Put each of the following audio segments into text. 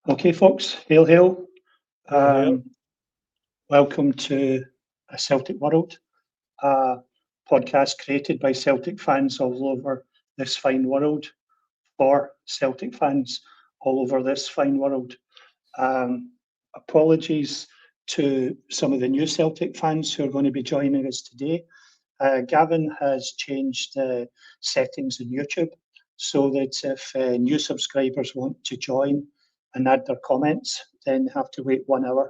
Okay, folks, hail, hail. Hail. Welcome to A Celtic World, a podcast created by Celtic fans all over this fine world, for Celtic fans all over this fine world. Apologies to some of the new Celtic fans who are going to be joining us today. Gavin has changed the settings in YouTube so that if new subscribers want to join and add their comments, then have to wait 1 hour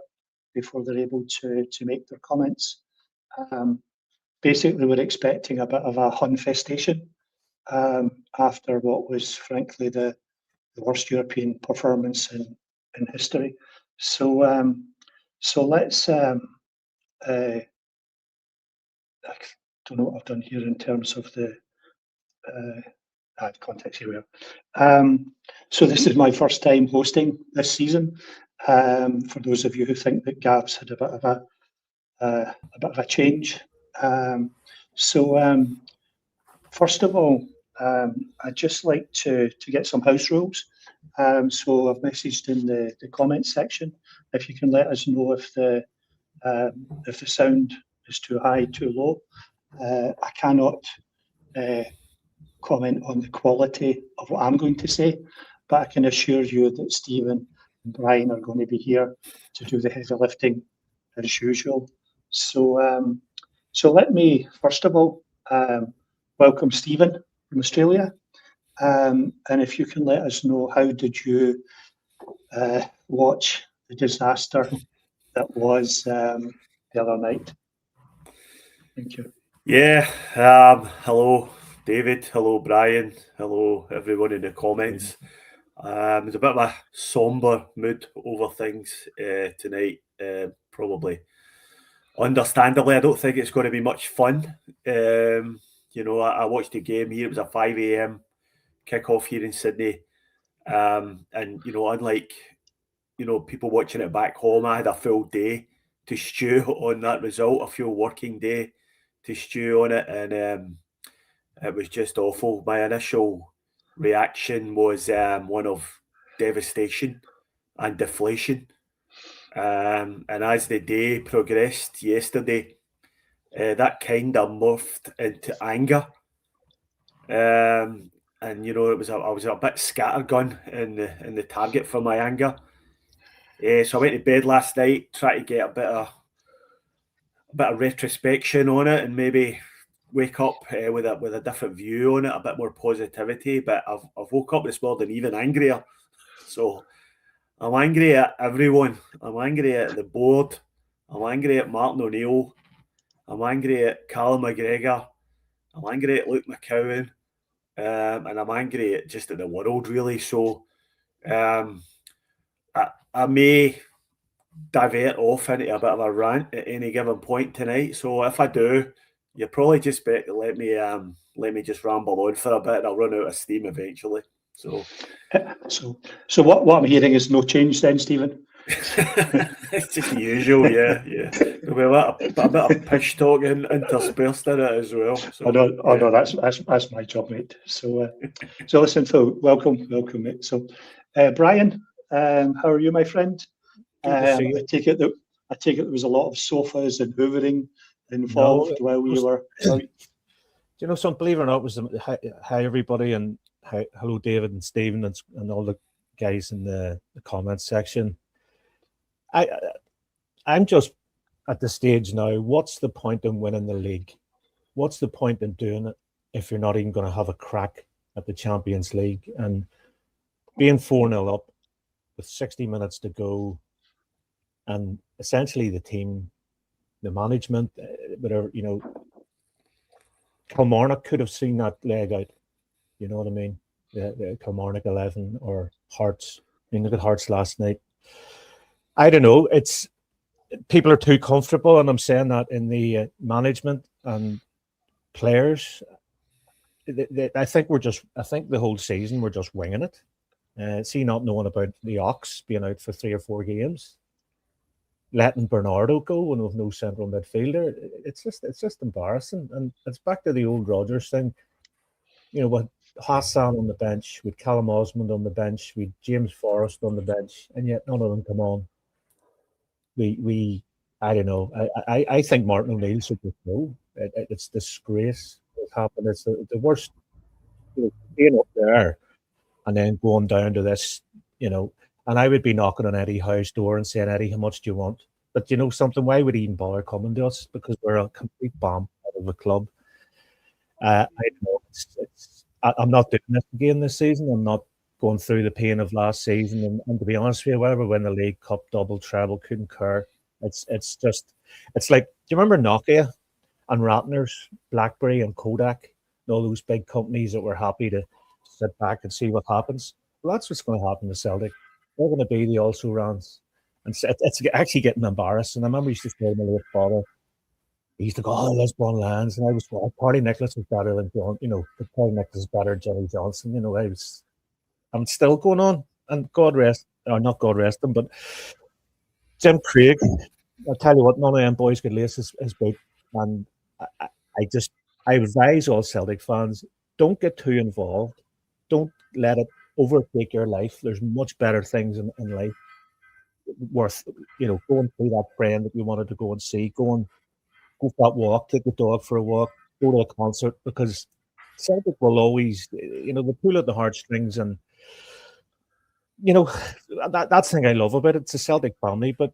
before they're able to make their comments. Basically, we're expecting a bit of a Hunfestation after what was, frankly, the worst European performance in history. So let's. I don't know what I've done here in terms of the context. Here we are. So this is my first time hosting this season. For those of you who think that Gav's had a bit of a change. First of all, I'd just like to get some house rules. So I've messaged in the comments section if you can let us know if the sound is too high, too low. I cannot comment on the quality of what I'm going to say, but I can assure you that Stephen and Brian are going to be here to do the heavy lifting as usual. So let me first of all welcome Stephen from Australia, and if you can let us know, how did you watch the disaster that was the other night? Thank you. Yeah, hello David, hello Brian, hello everyone in the comments. There's a bit of a sombre mood over things tonight, probably. Understandably, I don't think it's going to be much fun. I watched the game here. It was a 5 a.m. kickoff here in Sydney. And, unlike, people watching it back home, I had a full day to stew on that result, a full working day to stew on it. And it was just awful. My initial reaction was one of devastation and deflation. And as the day progressed yesterday, that kind of morphed into anger. And I was a bit scattergun in the target for my anger. So I went to bed last night, trying to get a bit of retrospection on it, and maybe wake up with a different view on it, a bit more positivity. But I've woke up this morning even angrier. So I'm angry at everyone. I'm angry at the board. I'm angry at Martinoneill. I'm angry at Callum McGregor. I'm angry at Luke McCowan. And I'm angry at the world, really. So I may divert off into a bit of a rant at any given point tonight. So if I do, you probably just let me just ramble on for a bit, and I'll run out of steam eventually. So what I'm hearing is no change then, Stephen. It's just the usual, yeah. There'll be a bit of pish talking interspersed in it as well. So, no, that's my job, mate. So listen, Phil, welcome, mate. So, Brian, how are you, my friend? I take it there was a lot of sofas and hoovering involved while we were. Some, believe it or not, it was hi everybody, and hello David and Stephen and all the guys in the comments section. I'm just at the stage now. What's the point in winning the league? What's the point in doing it if you're not even going to have a crack at the Champions League? And being 4-0 up with 60 minutes to go, and essentially the team, the management, whatever, Kilmarnock could have seen that leg out. You know what I mean? The Kilmarnock 11 or Hearts. I mean, look at Hearts last night. I don't know. It's people are too comfortable, and I'm saying that in the management and players. I think the whole season we're just winging it. See, not knowing about the Ox being out for 3 or 4 games, letting Bernardo go when we've no central midfielder. It's just embarrassing, and it's back to the old Rodgers thing. What Hassan on the bench, with Callum Osmond on the bench, with James Forrest on the bench, and yet none of them come on. I don't know. I think Martin O'Neill should go. It's disgrace what's happened. It's the worst. Being up there and then going down to this, and I would be knocking on Eddie Howe's door and saying, Eddie, how much do you want? But something, why would he even bother coming to us? Because we're a complete bomb out of a club. I don't know. I'm not doing this again this season. I'm not going through the pain of last season. And to be honest with you, whatever win the League Cup, double, treble, couldn't care. It's like, do you remember Nokia and Ratner's, BlackBerry and Kodak, and all those big companies that were happy to sit back and see what happens? Well, that's what's going to happen to Celtic. They're going to be the also-rans. And it's actually getting embarrassing. I remember I used to say to my late father, he used to go, Lisbon lands, and I was, Party Nicholas was better than John, Party Nicholas is better than Johnny Johnson. I'm still going on, and God rest, or not God rest him, but Jim Craig, I'll tell you what, none of them boys could lace his boot. And I advise all Celtic fans, don't get too involved. Don't let it overtake your life. There's much better things in life worth, going see that friend that you wanted to go and see, go for that walk, take the dog for a walk, go to a concert, because Celtic will always, they pull at the heartstrings, and that's the thing I love about it. It's a Celtic family, but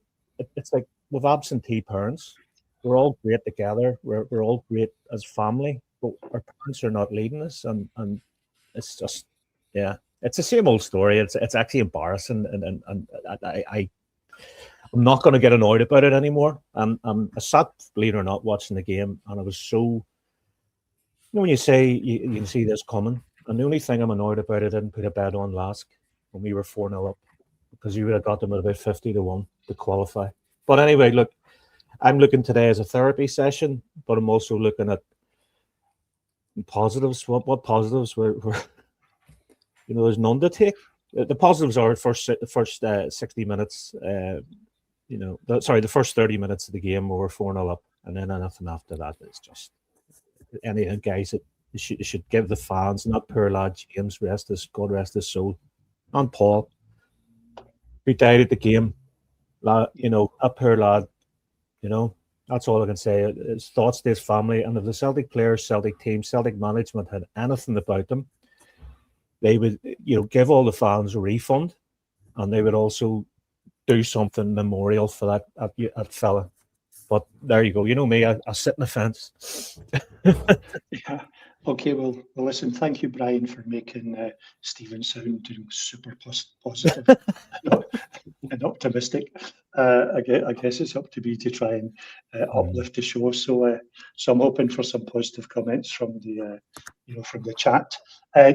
it's like with absentee parents. We're all great together. We're all great as family, but our parents are not leading us, and it's just, it's the same old story. It's actually embarrassing, and I'm not going to get annoyed about it anymore. I sat, believe it or not, watching the game, and I was so, when you say you can see this coming, and the only thing I'm annoyed about, I didn't put a bet on Lask when we were 4-0 up, because you would have got them at about 50-1 to qualify. But anyway, look, I'm looking today as a therapy session, but I'm also looking at positives. What positives were there's none to take. The positives are the first 60 minutes. The first 30 minutes of the game, we were 4-0 up, and then anything after that is just any guys that should give the fans, not poor lad James, God rest his soul, and Paul, who died at the game. A poor lad. That's all I can say. His thoughts to his family, and if the Celtic players, Celtic team, Celtic management had anything about them, they would, give all the fans a refund, and they would also do something memorial for that fella. But there you go. You know me, I sit in the fence. Yeah. Okay, well, listen, thank you, Brian, for making Stephen sound super positive and optimistic. I guess it's up to me to try and uplift the show. So I'm hoping for some positive comments from the from the chat.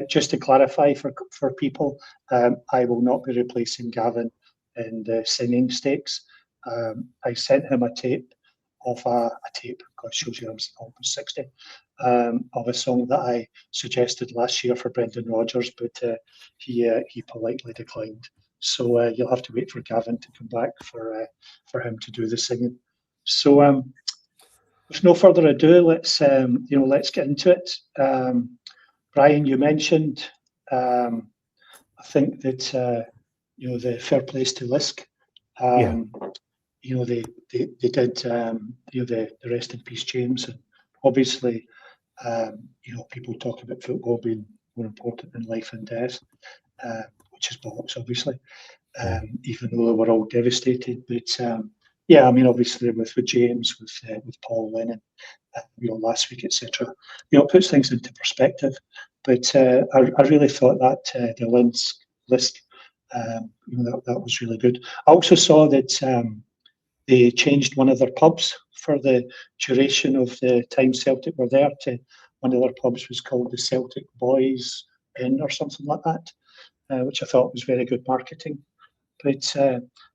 Just to clarify for people, I will not be replacing Gavin in the singing stakes. I sent him a tape of a tape, God, shows you I'm almost 60, of a song that I suggested last year for Brendan Rodgers, but he politely declined. So you'll have to wait for Gavin to come back for him to do the singing. So with no further ado, let's get into it. Brian, you mentioned I think that the fair plays to Lisk. They did the rest in peace James, and obviously people talk about football being more important than life and death, which is bollocks, obviously. Even though we're all devastated, but obviously with James, with Paul Lennon, last week, etc. It puts things into perspective. But I really thought that the Lisk, that was really good. I also saw that they changed one of their pubs for the duration of the time Celtic were there. To one of their pubs was called the Celtic Boys Inn or something like that, which I thought was very good marketing. But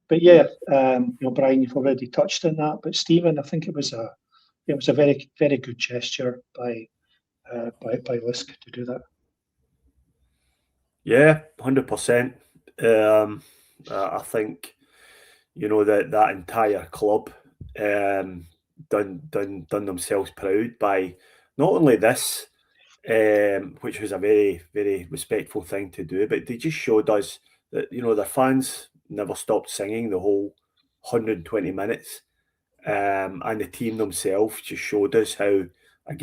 Brian, you've already touched on that. But Stephen, I think it was a very, very good gesture by Lisk to do that. Yeah, 100%. I think that entire club done themselves proud by not only this which was a very, very respectful thing to do. But they just showed us that, their fans never stopped singing the whole 120 minutes. And the team themselves just showed us how a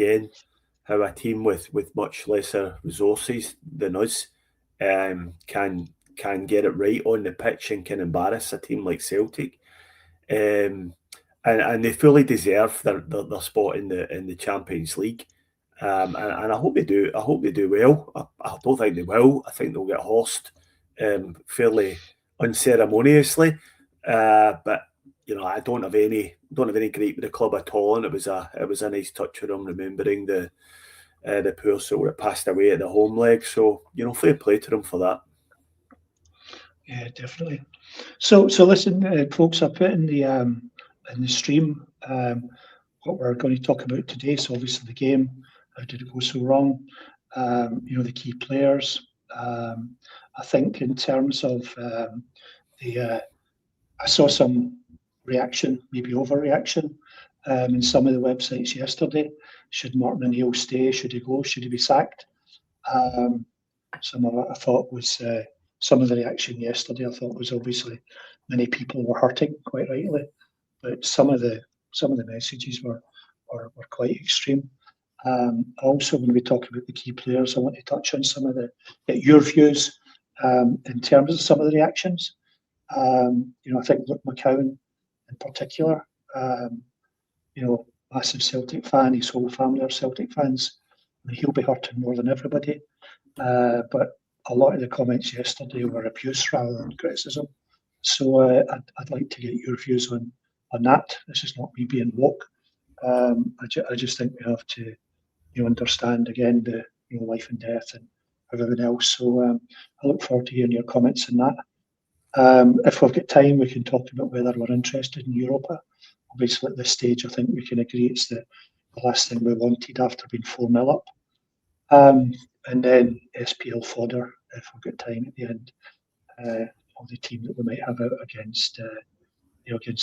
team with much lesser resources than us can get it right on the pitch and can embarrass a team like Celtic. And they fully deserve their spot in the Champions League. And I hope they do. I hope they do well. I don't think they will. I think they'll get horsed fairly unceremoniously. But I don't have any gripe with the club at all. And it was a nice touch of them remembering the poor soul that passed away at the home leg. So fair play to them for that. Yeah, definitely. So listen, folks, I put in the stream what we're going to talk about today. So obviously the game, how did it go so wrong? The key players. I think in terms of I saw some reaction, maybe overreaction, in some of the websites yesterday. Should Martinoneill stay? Should he go? Should he be sacked? Some of it I thought was some of the reaction yesterday. I thought was obviously many people were hurting, quite rightly, but some of the messages were quite extreme. Also, when we talk about the key players, I want to touch on some of get your views in terms of some of the reactions. I think Luke McCowan in particular, massive Celtic fan, his whole family are Celtic fans. He'll be hurting more than everybody. But a lot of the comments yesterday were abuse rather than criticism. So I'd like to get your views on that. This is not me being woke. I just think we have to understand again the life and death and everything else. So I look forward to hearing your comments on that. If we've got time, we can talk about whether we're interested in Europa. Obviously, at this stage, I think we can agree it's the last thing we wanted after being 4-0 up. And then SPL fodder, if we've got time at the end, of the team that we might have out against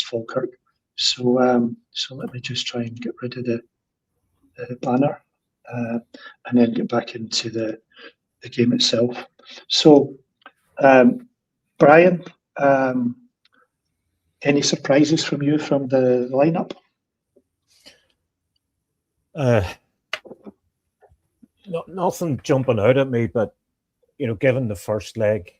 Falkirk. So let me just try and get rid of the banner and then get back into the game itself. So, Brian, any surprises from you from the lineup? Nothing jumping out at me, but given the first leg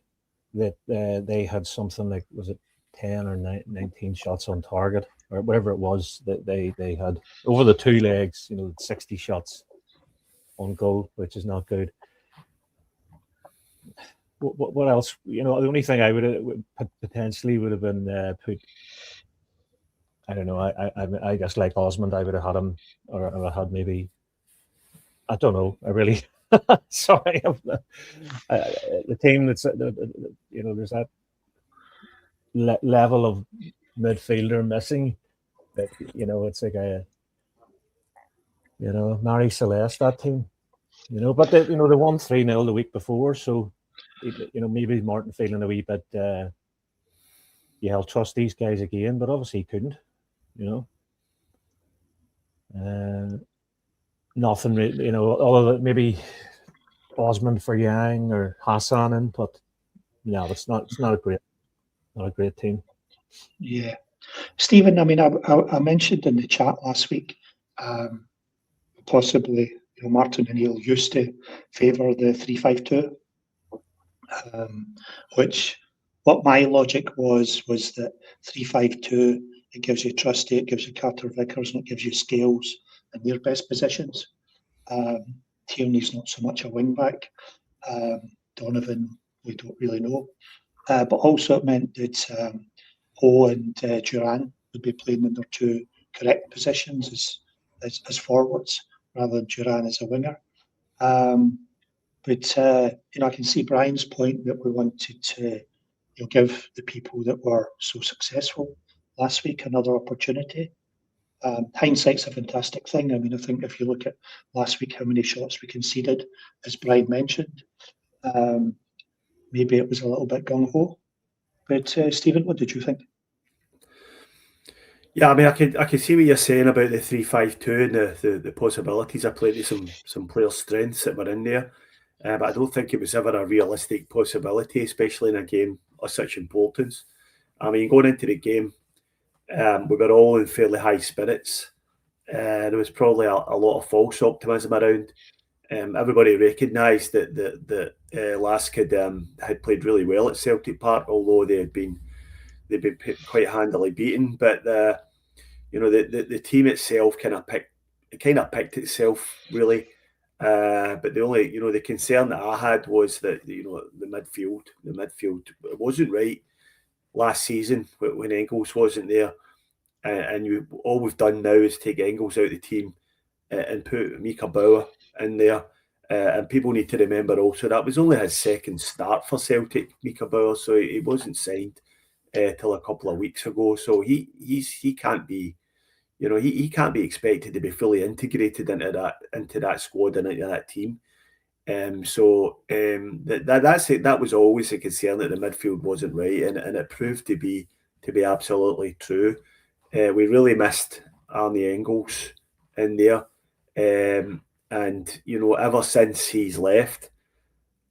that they had something like, was it 10 or 19 shots on target or whatever it was that they had over the two legs, 60 shots on goal, which is not good. What else? The only thing I would potentially would have been put. I don't know. I guess like Osmond, I would have had him, or I had maybe. I don't know. I really. Sorry, the team that's there's that level of midfielder missing. That it's like a Mary Celeste, that team. But they won 3-0 the week before, so. Maybe Martin feeling a wee bit, I'll trust these guys again, but obviously he couldn't, nothing really, other than maybe Osmond for Yang or Hassan in, but no, it's not a great team. Yeah. Stephen, I mean, I mentioned in the chat last week, possibly, Martinoneill used to favour the 3-5-2. Which what my logic was that 3-5-2, it gives you Trusty, it gives you Carter Vickers, and it gives you Scales in their best positions. Tierney's not so much a wing back. Donovan, we don't really know. But also it meant that Ho and Duran would be playing in their two correct positions as forwards rather than Duran as a winger. But I can see Brian's point that we wanted to give the people that were so successful last week another opportunity. Hindsight's a fantastic thing. I mean, I think if you look at last week, how many shots we conceded, as Brian mentioned, maybe it was a little bit gung-ho. But Stephen, what did you think? Yeah, I mean, I can see what you're saying about the 3-5-2 and the possibilities. I played to some player strengths that were in there, but I don't think it was ever a realistic possibility, especially in a game of such importance. I mean, going into the game, we were all in fairly high spirits. There was probably a lot of false optimism around. Everybody recognised that Lask had played really well at Celtic Park, although they'd been quite handily beaten. But the team itself kind of picked itself really. But the only the concern that I had was that the midfield it wasn't right last season when Engels wasn't there, and all we've done now is take Engels out of the team and put Mika Bauer in there. And people need to remember also that was only his second start for Celtic, Mika Bauer, so he wasn't signed till a couple of weeks ago. So he can't be, he can't be expected to be fully integrated into that squad and into that team. That was always a concern that the midfield wasn't right, and it proved to be absolutely true. We really missed Arnie Engels in there. And ever since he's left,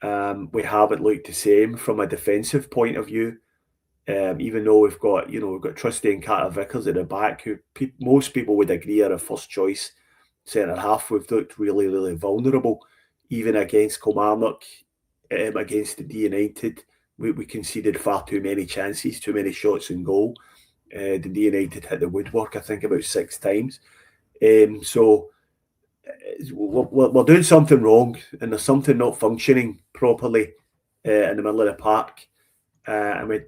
we haven't looked the same from a defensive point of view. Even though we've got Trusty and Carter Vickers at the back, who most people would agree are a first choice centre half. We've looked really, really vulnerable, even against Kilmarnock, against the United. We conceded far too many chances, too many shots in goal. The United hit the woodwork, I think, about 6 times. So we're doing something wrong, and there's something not functioning properly in the middle of the park, and I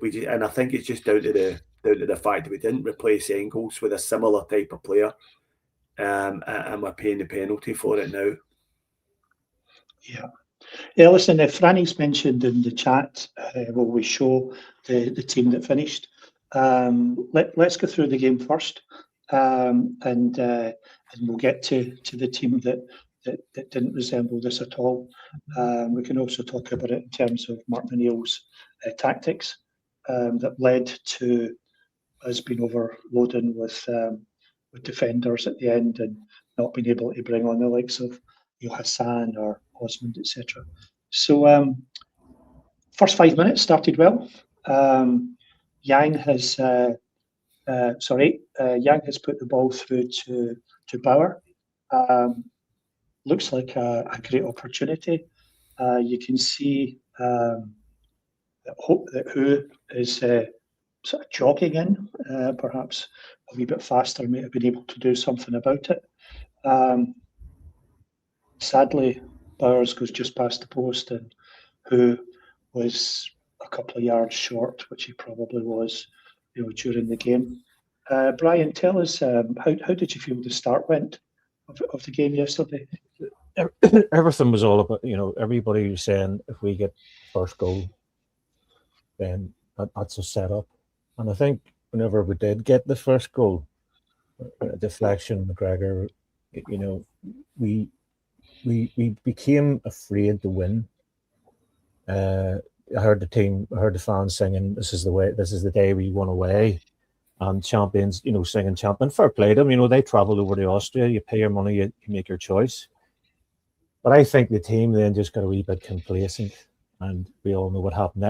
think it's just down to the fact that we didn't replace Engels with a similar type of player, and we're paying the penalty for it now. Yeah. Listen, Franny's mentioned in the chat, will we show the team that finished? Let's go through the game first, and we'll get to the team that didn't resemble this at all. We can also talk about it in terms of Martinoneill's tactics that led to us being overloading with defenders at the end and not being able to bring on the likes of Hassan or Osmond, etc. So first 5 minutes started well. Yang has put the ball through to Bauer. Looks like a great opportunity. You can see that who is sort of jogging in, perhaps a wee bit faster, might have been able to do something about it. Sadly, Bowers goes just past the post, and who was a couple of yards short, which he probably was, during the game. Brian, tell us how did you feel the start went of the game yesterday? Everything was all about, everybody was saying if we get first goal, then that's a setup. And I think whenever we did get the first goal, deflection, McGregor, we became afraid to win. I heard the fans singing, this is the day we won away. And champions, singing champion. Fair play to them, they travelled over to Austria, you pay your money, you make your choice. But I think the team then just got a wee bit complacent, and we all know what happened.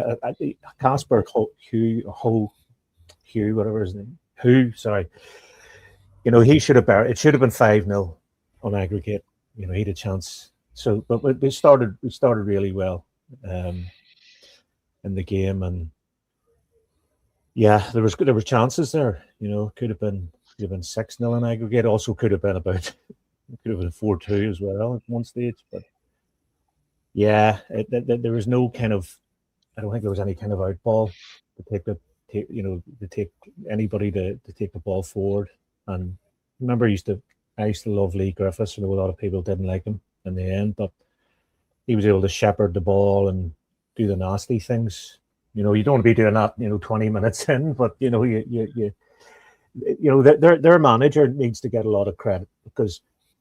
Casper Hugh, whatever his name, he should have it should have been 5-0 on aggregate. He had a chance. So, but we started really well in the game, and yeah, there were chances there. Could have been 6-0 in aggregate. Also, could have been 4-2 as well at one stage. But yeah, there was no kind of. I don't think there was any kind of outball to take anybody to take the ball forward. And remember, I used to love Lee Griffiths. A lot of people didn't like him in the end, but he was able to shepherd the ball and do the nasty things. You don't want to be doing that, 20 minutes in, but their manager needs to get a lot of credit, because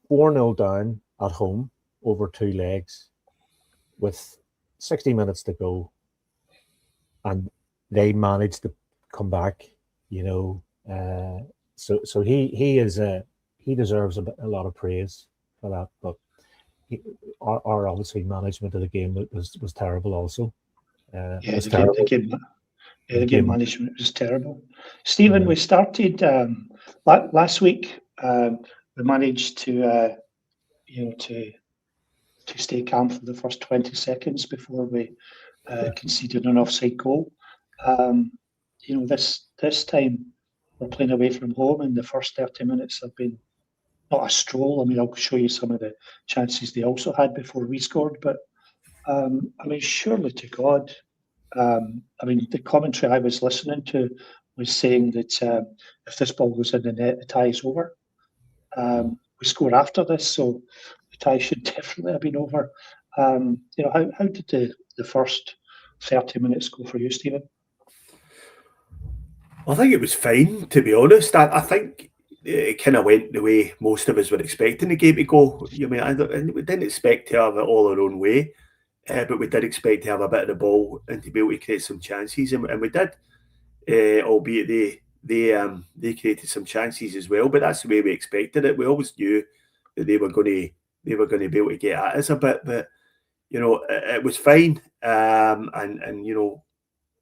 4-0 down at home over 2 legs with 60 minutes to go, and they managed to come back, So he deserves a lot of praise for that. But our obviously management of the game was terrible also. The game management was terrible. Stephen, we started last week. We managed to stay calm for the first 20 seconds before we conceded an offside goal. This time we're playing away from home, and the first 30 minutes have been not a stroll. I mean, I'll show you some of the chances they also had before we scored, but surely to God. The commentary I was listening to was saying that if this ball goes in the net, the tie is over. We score after this, so the tie should definitely have been over. How did the first 30 minutes go for you, Stephen? I think it was fine, to be honest. I think it kind of went the way most of us were expecting the game to go. We didn't expect to have it all our own way. But we did expect to have a bit of the ball and to be able to create some chances, and we did. Albeit they created some chances as well, but that's the way we expected it. We always knew that they were going to be able to get at us a bit, but it was fine. And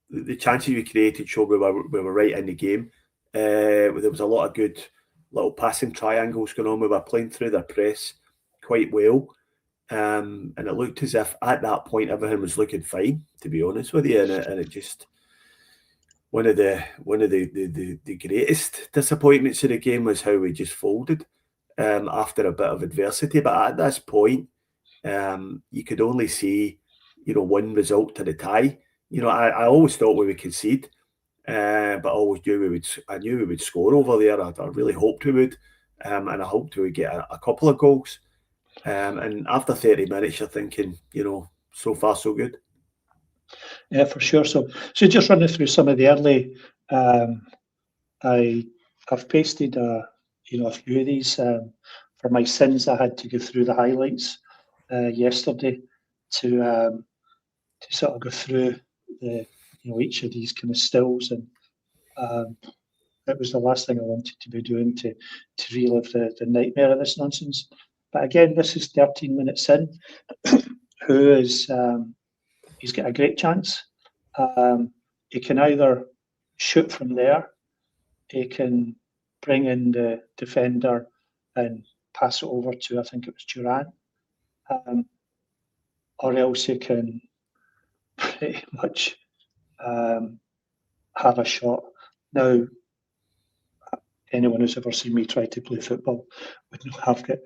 the chances we created showed we were right in the game. There was a lot of good little passing triangles going on. We were playing through their press quite well. And it looked as if at that point everything was looking fine, to be honest with you, and it just one of the greatest disappointments of the game was how we just folded after a bit of adversity. But at this point, you could only see one result to the tie. I always thought we would concede, but I always knew I knew we would score over there. I really hoped we would, and I hoped we would get a couple of goals. And after 30 minutes, you're thinking, so far so good. Yeah, for sure. So just running through some of the early, I've pasted a few of these for my sins. I had to go through the highlights yesterday to sort of go through each of these kind of stills, and it was the last thing I wanted to be doing to relive the nightmare of this nonsense. But again, this is 13 minutes in. Who is he's got a great chance. He can either shoot from there, he can bring in the defender and pass it over to, I think it was Duran, or else he can pretty much have a shot. Now, anyone who's ever seen me try to play football would know I've got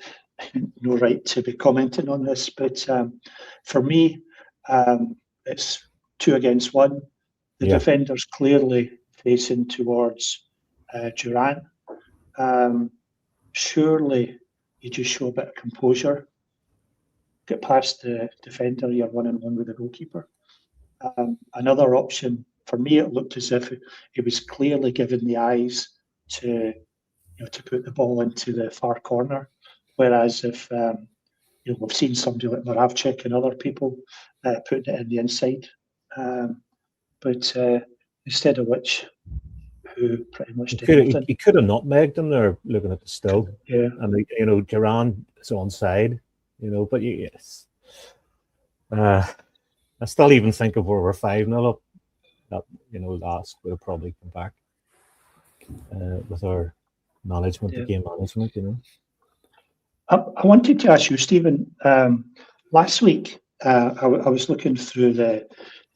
no right to be commenting on this, but for me, it's 2 against 1. The defender's clearly facing towards Duran. Surely you just show a bit of composure, get past the defender, you're 1-on-1 with the goalkeeper. Another option, for me, it looked as if he was clearly given the eyes to put the ball into the far corner. Whereas if we've seen somebody like Moravcik and other people putting it in the inside, but instead of which, who pretty much did nothing. He could have nutmegged them there, looking at the still. Yeah, and Duran is onside. But yes, I still even think if we were 5-0 up, that last would have probably come back with our management, the game management. I wanted to ask you, Stephen. Last week, I was looking through the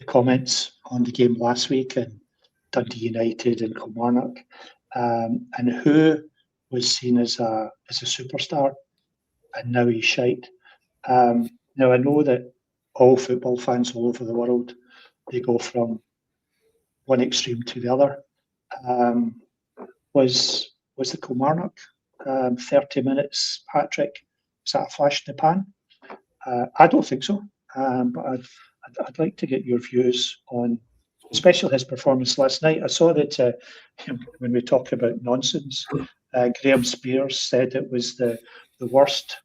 comments on the game last week, and Dundee United and Kilmarnock, and who was seen as a superstar, and now he's shite. Now I know that all football fans all over the world, they go from one extreme to the other. Was the Kilmarnock 30 minutes hat-trick, is that a flash in the pan? I don't think so, but I'd like to get your views on, especially his performance last night. I saw that when we talk about nonsense, Graham Spears said it was the worst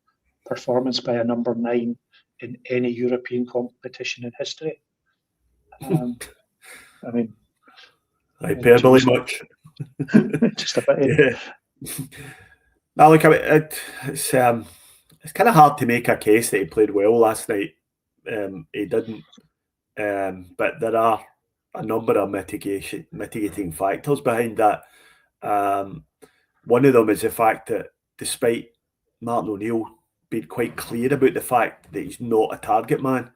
performance by a number 9 in any European competition in history. Hyperbole much? Just a bit. Yeah. Now, look, it's kind of hard to make a case that he played well last night. He didn't, but there are a number of mitigating factors behind that. One of them is the fact that despite Martinoneill being quite clear about the fact that he's not a target man,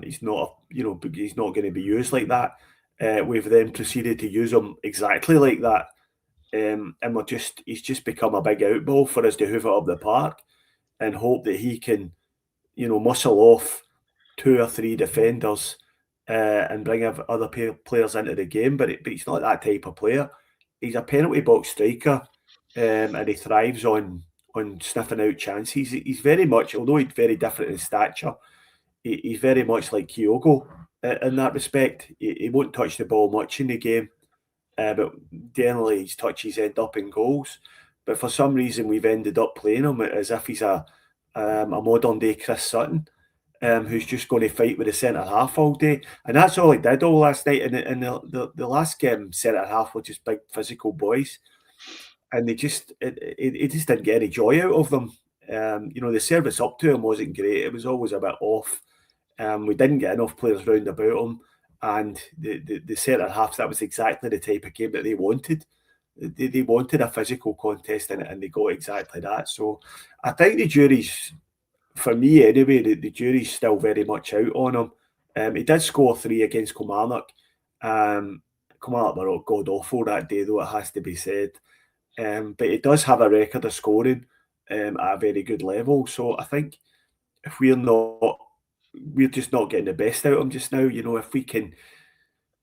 he's not, he's not going to be used like that. We've then proceeded to use him exactly like that. And he's just become a big outball for us to hoover up the park and hope that he can, muscle off 2 or 3 defenders and bring other players into the game. But he's not that type of player. He's a penalty box striker, and he thrives on sniffing out chances. He's very much, although he's very different in stature, he's very much like Kyogo in that respect. He won't touch the ball much in the game. But generally his touches end up in goals. But for some reason we've ended up playing him as if he's a modern day Chris Sutton, who's just going to fight with the centre half all day. And that's all he did all last night. And the last centre half were just big physical boys. And he just didn't get any joy out of them. The service up to him wasn't great. It was always a bit off. We didn't get enough players round about him. And the centre halves, that was exactly the type of game that they wanted. They wanted a physical contest in it, and they got exactly that. So I think the jury's, for me anyway, the jury's still very much out on him. He did score 3 against Kilmarnock. Kilmarnock were god awful that day, though, it has to be said. But he does have a record of scoring at a very good level. So I think if we're just not getting the best out of him just now.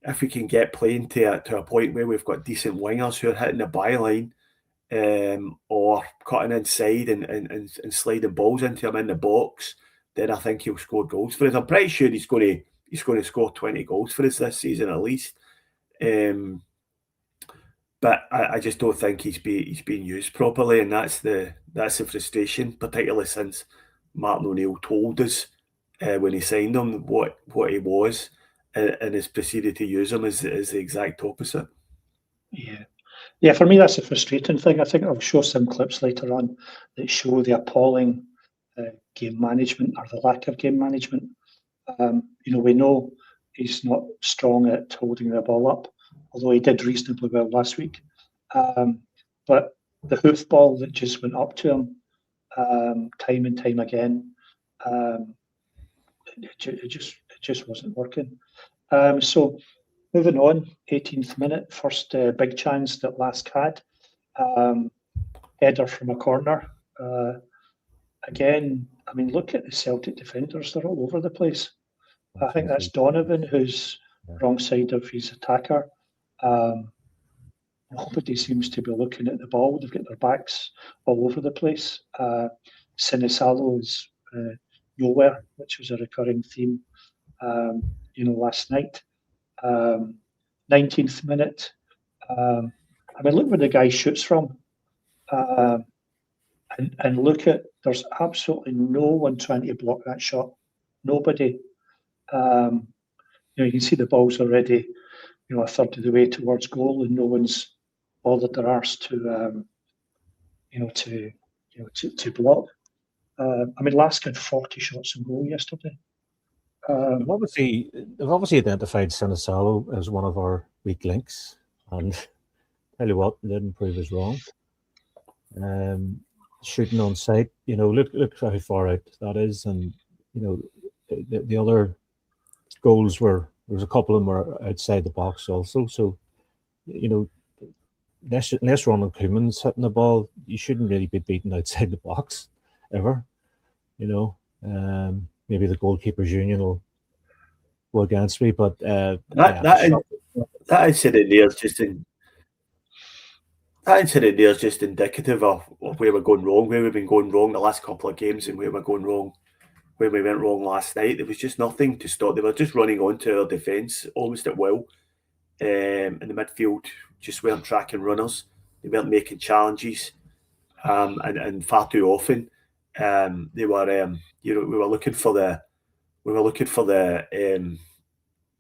If we can get playing to a point where we've got decent wingers who are hitting the byline, or cutting inside and sliding balls into him in the box, then I think he'll score goals for us. I'm pretty sure he's going to score 20 goals for us this season at least. But I just don't think he's being used properly, and that's the frustration, particularly since Martinoneill told us when he signed him what he was, and has proceeded to use him as the exact opposite. Yeah. For me, that's a frustrating thing. I think I'll show some clips later on that show the appalling game management, or the lack of game management. We know he's not strong at holding the ball up, although he did reasonably well last week. But the hoofball that just went up to him time and time again, it just wasn't working. So moving on, 18th minute, first big chance that Lask had. Header from a corner. Again, look at the Celtic defenders, they're all over the place. I think that's Donovan who's wrong side of his attacker. Nobody seems to be looking at the ball. They've got their backs all over the place. Sinisalo is nowhere, which was a recurring theme, last night. 19th minute. Look where the guy shoots from. And look at, there's absolutely no one trying to block that shot. Nobody. You can see the ball's already, a third of the way towards goal, and no one's bothered their arse to block. Lask had 40 shots on goal yesterday. They've obviously identified Sinisalo as one of our weak links, and tell you what, they didn't prove us wrong. Shooting on sight, look how far out that is, and the other goals there was a couple of them were outside the box also. So, unless Ronald Koeman's hitting the ball, you shouldn't really be beaten outside the box ever. Maybe the goalkeepers union will go against me, but that incident there is just indicative of where we're going wrong, where we've been going wrong the last couple of games, and where we're going wrong, where we went wrong last night. There was just nothing to stop. They were just running onto our defence almost at will. In the midfield, just weren't tracking runners. They weren't making challenges, and far too often they were. We were looking for the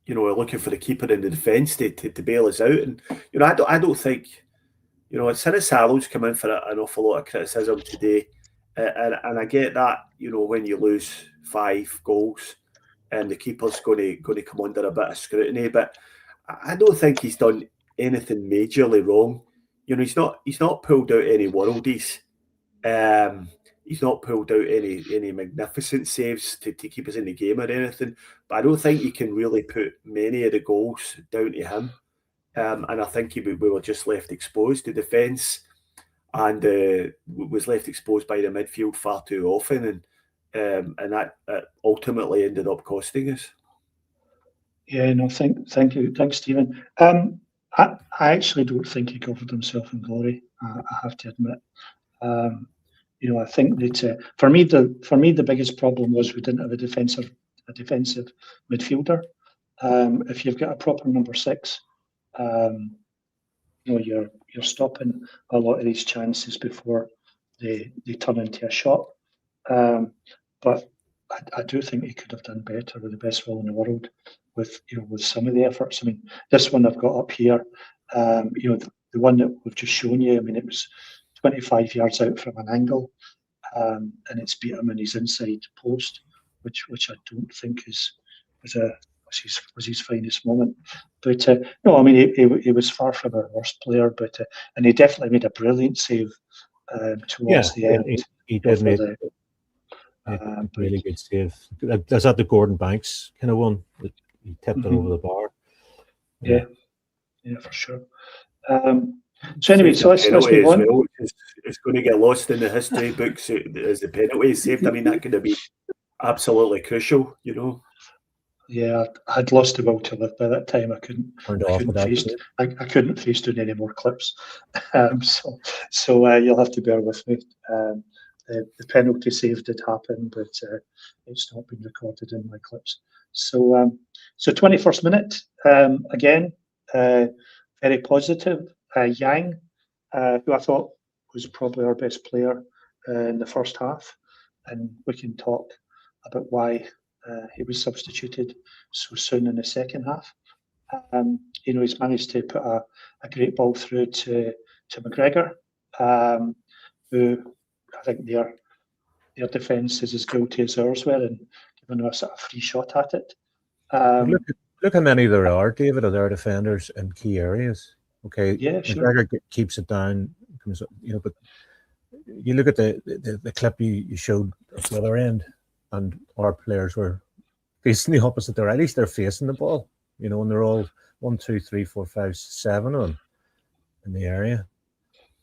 looking for the keeper in the defence to bail us out. And I don't think, Sinisalo's come in for an awful lot of criticism today, and I get that. When you lose 5 goals, and the keeper's going to come under a bit of scrutiny, but I don't think he's done anything majorly wrong. He's not pulled out any worldies. He's not pulled out any magnificent saves to keep us in the game or anything. But I don't think you can really put many of the goals down to him. And I think we were just left exposed. The defence and was left exposed by the midfield far too often, and that ultimately ended up costing us. Yeah, no, thank you, thanks, Stephen. I actually don't think he covered himself in glory. I have to admit. I think that for me the biggest problem was we didn't have a defensive midfielder. If you've got a proper number 6, you're stopping a lot of these chances before they turn into a shot. But I do think he could have done better, with the best will in the world, with some of the efforts. I mean, this one I've got up here, the one that we've just shown you. I mean, it was 25 yards out from an angle, and it's beat him in his inside post, which I don't think was his finest moment. But no, I mean, he was far from our worst player, but and he definitely made a brilliant save towards the end. He did make a really good save. Is that the Gordon Banks kind of one? He tipped it over the bar. Yeah, for sure. So anyway, so let's move on. Well, it's going to get lost in the history books as the penalty saved. I mean, that could have been absolutely crucial, Yeah, I'd lost the will to live by that time. I couldn't face doing any more clips. So you'll have to bear with me. The penalty save did happen, but it's not been recorded in my clips. So 21st minute, again, very positive. Yang, who I thought was probably our best player in the first half, and we can talk about why he was substituted so soon in the second half. He's managed to put a great ball through to McGregor, who I think their defence is as guilty as ours were, and giving us a free shot at it. Look how many there are, David, of their defenders in key areas. Okay, yeah, sure. McGregor keeps it down, but you look at the clip you showed at the other end, and our players were facing the opposite direction. At least they're facing the ball, and they're all 1, 2, 3, 4, 5, 7 of them in the area,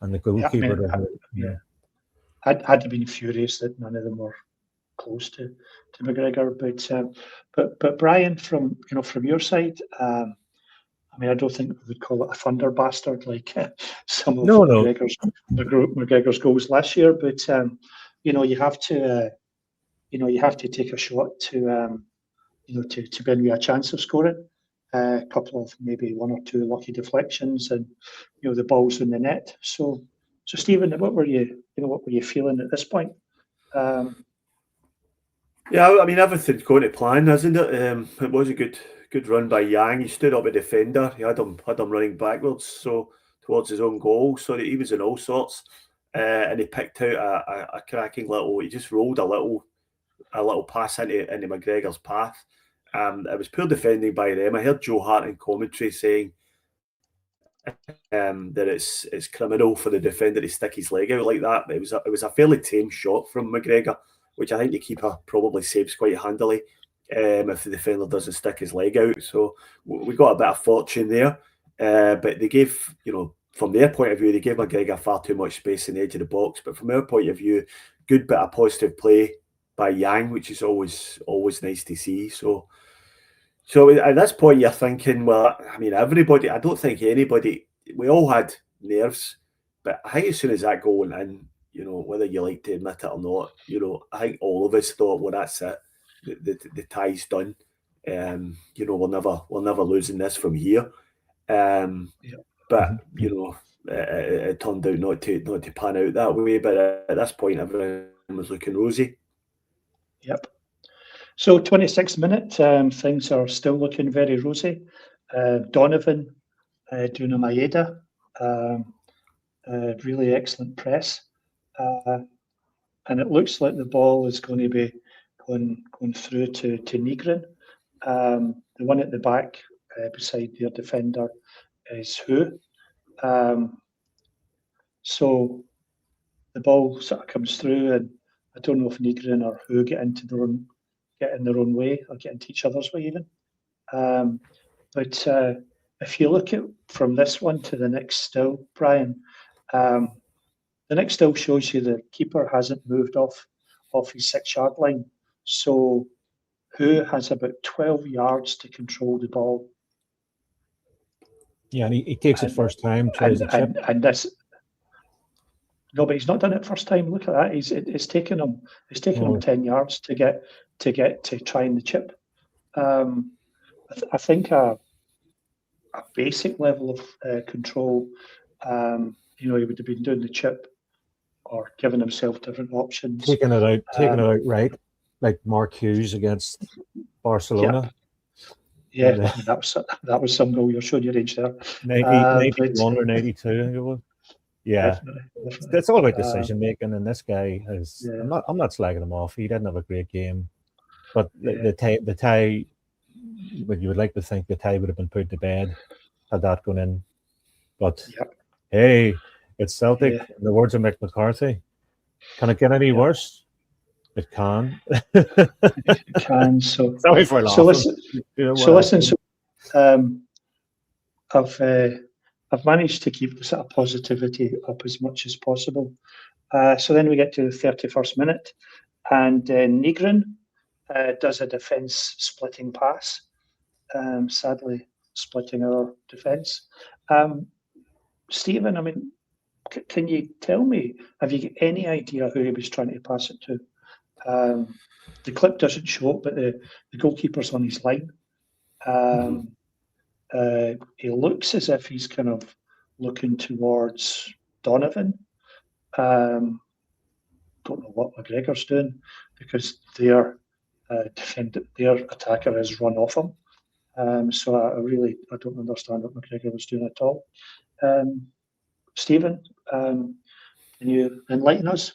and the goalkeeper. I'd have been furious that none of them were close to McGregor, but Brian, from your side, I mean, I don't think we would call it a thunder bastard like some of McGregor's goals last year, but you have to take a shot to win you a chance of scoring. A couple of maybe 1 or 2 lucky deflections, and the ball's in the net. So Stephen, what were you feeling at this point? Yeah, I mean, everything's going to plan, isn't it? It was a good run by Yang. He stood up a defender. He had him running backwards, so towards his own goal. So that he was in all sorts, and he picked out a cracking little. He just rolled a little pass into McGregor's path. It was poor defending by them. I heard Joe Hart in commentary saying that it's criminal for the defender to stick his leg out like that. But it was a fairly tame shot from McGregor, which I think the keeper probably saves quite handily if the defender doesn't stick his leg out. So we got a bit of fortune there. But they gave, from their point of view, they gave McGregor far too much space in the edge of the box. But from our point of view, good bit of positive play by Yang, which is always nice to see. So at this point, you're thinking, well, I mean, everybody, I don't think anybody, we all had nerves. But I think as soon as that goal went in, whether you like to admit it or not, I think all of us thought, well, that's it. The tie's done. We're never losing this from here. But it turned out not to pan out that way. But at this point, everyone was looking rosy. Yep. So 26th minute, things are still looking very rosy. Donovan doing a Maeda, really excellent press. And it looks like the ball is going to be going through to Nygren. The one at the back beside their defender is Who. So the ball sort of comes through, and I don't know if Nygren or Who get in their own way or get into each other's way even. But if you look at from this one to the next still, Brian, the next still shows you the keeper hasn't moved off his 6-yard line. So Who has about 12 yards to control the ball. Yeah, and he takes it first time, tries a chip. And this, no, but he's not done it first time. Look at that. It's taken him 10 yards to get to trying the chip. I think a basic level of control, he would have been doing the chip or giving himself different options. Taking it out right, like Mark Hughes against Barcelona. Yeah, that was some goal. You're showing your age there. 91 or 92, I think it was. Yeah, definitely. It's all about decision making, and this guy has. Yeah. I'm not slagging him off. He didn't have a great game, but the tie. But you would like to think the tie would have been put to bed had that gone in. But hey, it's Celtic. Yeah. In the words of Mick McCarthy, can it get any worse? It can. It can. So sorry for laughing. I've managed to keep the sort of positivity up as much as possible. So then we get to the 31st minute, and Nygren does a defence splitting pass, sadly splitting our defence. Stephen, I mean, can you tell me, have you got any idea who he was trying to pass it to? The clip doesn't show it, but the goalkeeper's on his line. He looks as if he's kind of looking towards Donovan. Don't know what McGregor's doing because their attacker has run off him. So I don't understand what McGregor was doing at all. Stephen, can you enlighten us?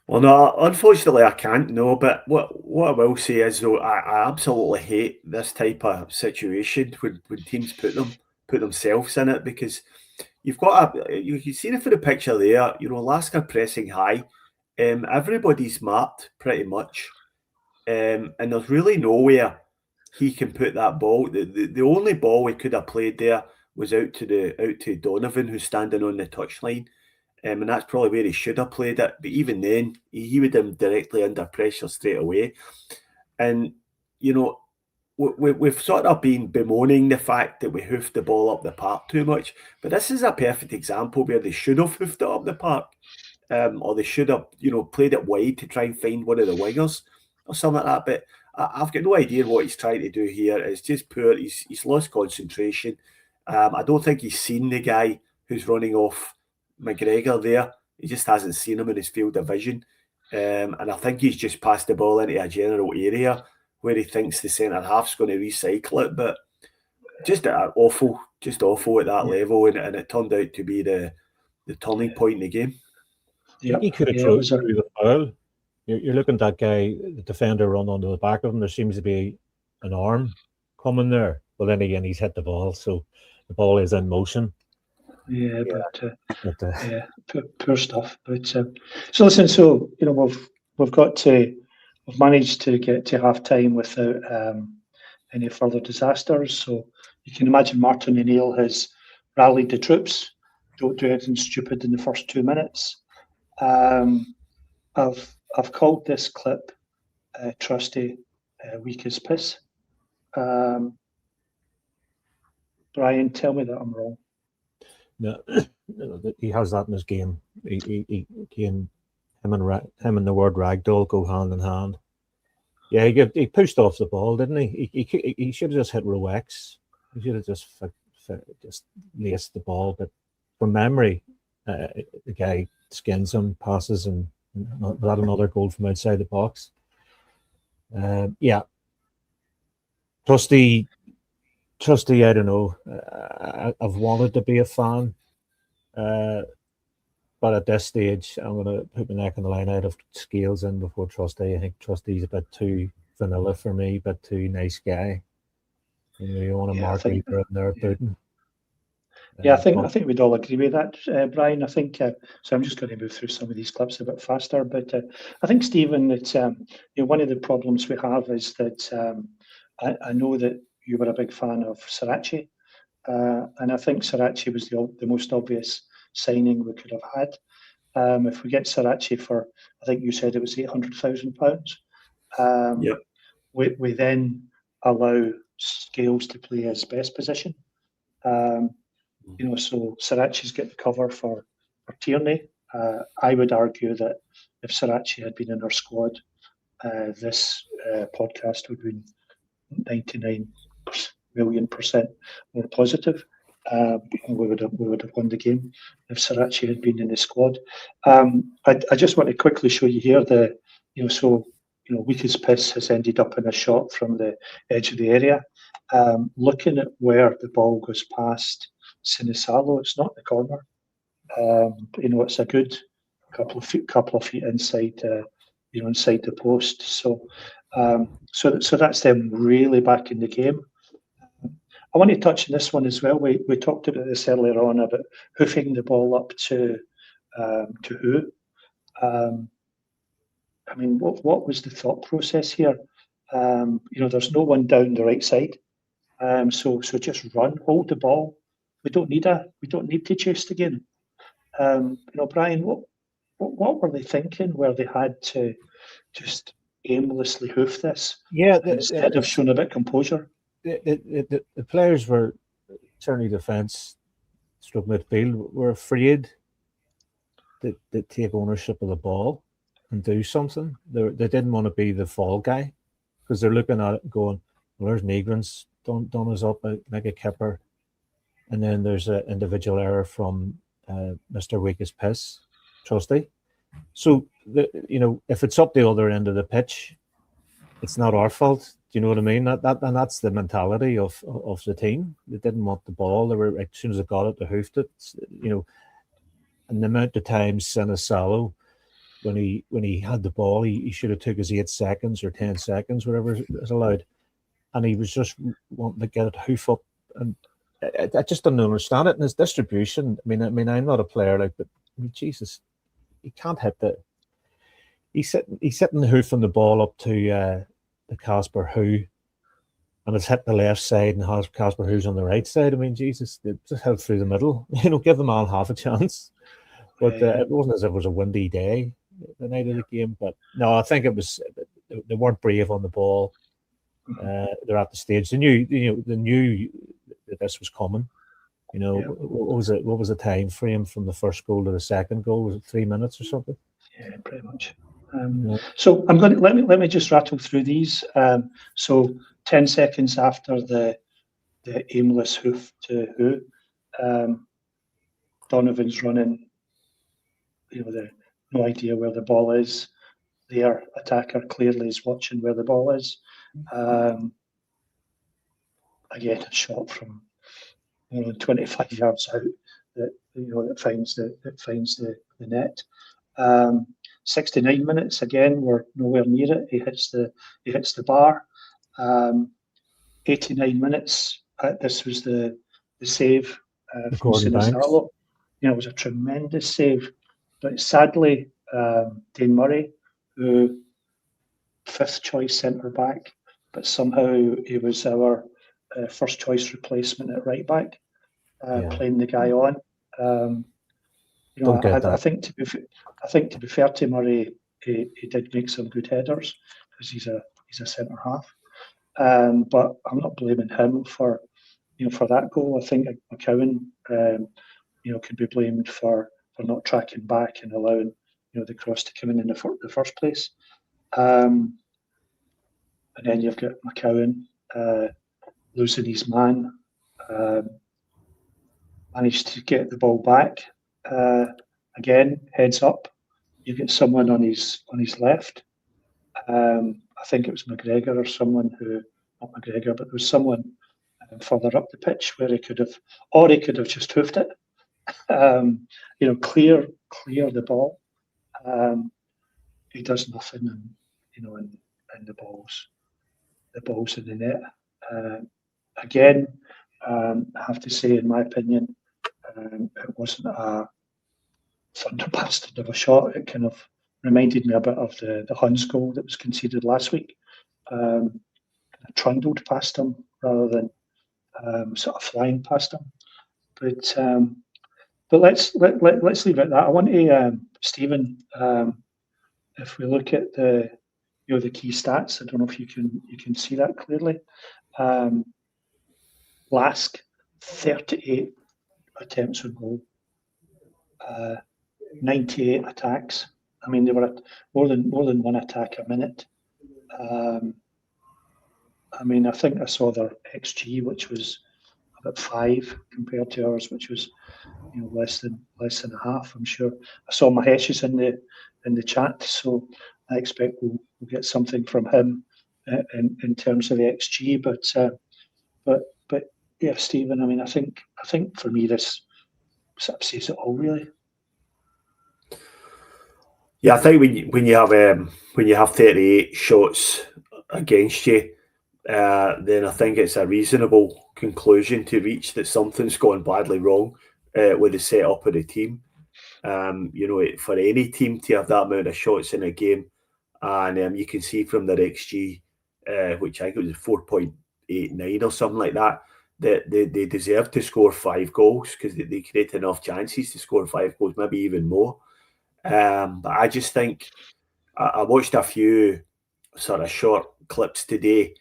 Well, no, unfortunately I can't, no, but what I will say is, though, I absolutely hate this type of situation when teams put themselves in it, because you've got you can see it for the picture there, Lasker pressing high, everybody's marked pretty much, and there's really nowhere he can put that ball. The only ball he could have played there was out to Donovan, who's standing on the touchline. And that's probably where he should have played it. But even then, he would have been directly under pressure straight away. And, we've sort of been bemoaning the fact that we hoofed the ball up the park too much. But this is a perfect example where they should have hoofed it up the park. Or they should have, played it wide to try and find one of the wingers or something like that. But I've got no idea what he's trying to do here. It's just poor. He's lost concentration. I don't think he's seen the guy who's running off McGregor there. He just hasn't seen him in his field of vision, and I think he's just passed the ball into a general area where he thinks the centre half's going to recycle it. But just awful at that level, and it turned out to be the turning point in the game. Yeah, he could have thrown through the foul. You're looking at that guy, the defender, run onto the back of him. There seems to be an arm coming there. Well, then again, he's hit the ball, so the ball is in motion. Yeah, poor stuff. But so listen, so we've managed to get to half time without any further disasters. So you can imagine Martinoneill has rallied the troops. Don't do anything stupid in the first 2 minutes. I've called this clip "Trusty weak as piss." Brian, tell me that I'm wrong. No, he has that in his game. Him and the word ragdoll go hand in hand. Yeah, he pushed off the ball, didn't he? He should have just hit row X. He should have just laced the ball. But from memory, the guy skins him, passes, and not another goal from outside the box. Yeah, Trusty. I don't know. I've wanted to be a fan, but at this stage, I'm going to put my neck on the line out of Scales in before Trusty. I think Trusty's a bit too vanilla for me, but too nice guy. You want a Mark Reaper in there, Putin. Yeah, I think we'd all agree with that, Brian. I think so. I'm just going to move through some of these clips a bit faster, but I think, Stephen, that one of the problems we have is that I know that you were a big fan of Sriracha, and I think Sriracha was the most obvious signing we could have had. If we get Sriracha for, I think you said it was £800,000. Yep. We then allow Scales to play his best position. So Sriracha's get the cover for Tierney. I would argue that if Sriracha had been in our squad, this podcast would have been 99 million % more positive. We would have won the game if Sriracha had been in the squad. I just want to quickly show you here Week's piss has ended up in a shot from the edge of the area. Looking at where the ball goes past Sinisalo, it's not the corner. It's a good couple of feet inside, inside the post. So that's them really back in the game. I want to touch on this one as well. We talked about this earlier on about hoofing the ball up to who. What was the thought process here? There's no one down the right side, so just run, hold the ball. We don't need to chase the game. Brian, what were they thinking? Where they had to just aimlessly hoof this, instead of showing a bit of composure? The players were, certainly defence, stroke midfield, were afraid to take ownership of the ball and do something. They didn't want to be the fall guy, because they're looking at it going, well, there's Negrons done us up like a kipper, and then there's an individual error from Mr. Week's piss, Trusty. So if it's up the other end of the pitch, it's not our fault. Do you know what I mean? And that's the mentality of the team. They didn't want the ball. They were, as soon as they got it, they hoofed it. And the amount of times Sinisalo, when he had the ball, he should have took his 8 seconds or 10 seconds, whatever is allowed, and he was just wanting to get it hoof up. And I just don't understand it. And his distribution. I mean, I'm not a player but Jesus, he can't hit the. He's sitting hoofing the ball up to the Casper Who, and it's hit the left side, and Casper Who's on the right side. I mean, Jesus, they just held through the middle. Give the man half a chance. But it wasn't as if it was a windy day the night of the game. But no, I think it was, they weren't brave on the ball. They're at the stage. They knew that this was coming. What was the time frame from the first goal to the second goal? Was it 3 minutes or something? Yeah, pretty much. So I'm going to let me just rattle through these. So 10 seconds after the aimless hoof to Who, Donovan's running. No idea where the ball is. Their attacker clearly is watching where the ball is. Again, a shot from 25 yards out that finds the net. 69 minutes again. We're nowhere near it. He hits the bar. 89 minutes. This was the save from Sinisalo. It was a tremendous save, but sadly, Dane Murray, who 5th choice centre back, but somehow he was our first choice replacement at right back, playing the guy on. I think to be fair to Murray, he did make some good headers because he's a centre half. But I'm not blaming him for that goal. I think McCowan could be blamed for not tracking back and allowing the cross to come in the first place. And then you've got McCowan losing his man, managed to get the ball back. Again, heads up. You get someone on his left. I think it was McGregor or someone who, not McGregor, but there was someone further up the pitch where he could have just hoofed it. Clear the ball. He does nothing, and in the balls in the net. Again, I have to say, in my opinion, it wasn't a thunderbastard of a shot. It kind of reminded me a bit of the Huns goal that was conceded last week. Trundled past him rather than sort of flying past him. But let's leave it at that. I want to, Stephen, if we look at the key stats, I don't know if you can see that clearly. Lask, 38 attempts on goal, 98 attacks. I mean, they were at more than one attack a minute. I mean, I think I saw their XG, which was about 5 compared to ours, which was less than a half. I'm sure I saw Mahesh's in the chat, so I expect we'll get something from him in terms of the XG. But yeah, Stephen. I mean, I think for me this sort of says it all, really. Yeah, I think when you have 38 shots against you, then I think it's a reasonable conclusion to reach that something's gone badly wrong with the setup of the team. For any team to have that amount of shots in a game, and you can see from their XG, which I think it was 4.89 or something like that, that they deserve to score 5 goals because they create enough chances to score 5 goals, maybe even more. But I just think I watched a few sort of short clips today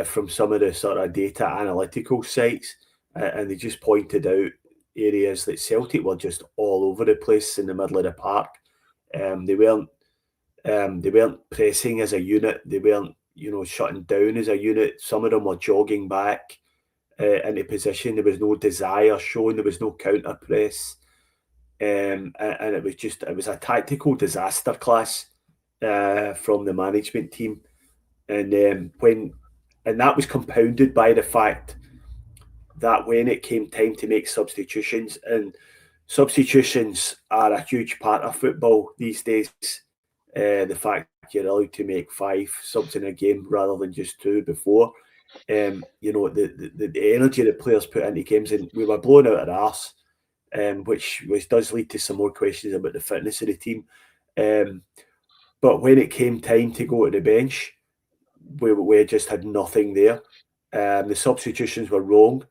from some of the sort of data analytical sites, and they just pointed out areas that Celtic were just all over the place in the middle of the park. They weren't pressing as a unit. They weren't shutting down as a unit. Some of them were jogging back into position. There was no desire shown. There was no counter press. And it was a tactical disaster class from the management team, and that was compounded by the fact that when it came time to make substitutions, and substitutions are a huge part of football these days, the fact you're allowed to make 5 subs in a game rather than just 2 before, the energy that players put into games, and we were blown out of our arse. Which does lead to some more questions about the fitness of the team. But when it came time to go to the bench, we just had nothing there. The substitutions were wrong.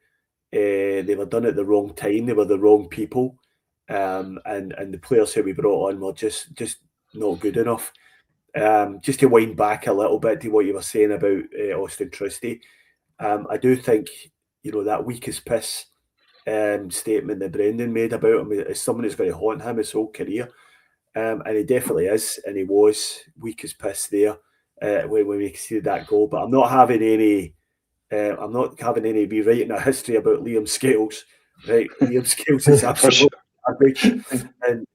They were done at the wrong time. They were the wrong people. And the players who we brought on were just not good enough. Just to wind back a little bit to what you were saying about Austin Trusty, I do think, that weak as piss statement that Brendan made about him is someone that's going to haunt him his whole career, and he definitely is, and he was weak as piss there when we conceded that goal. But I'm not having any rewriting a history about Liam Scales. Right, Liam Scales is absolutely garbage, and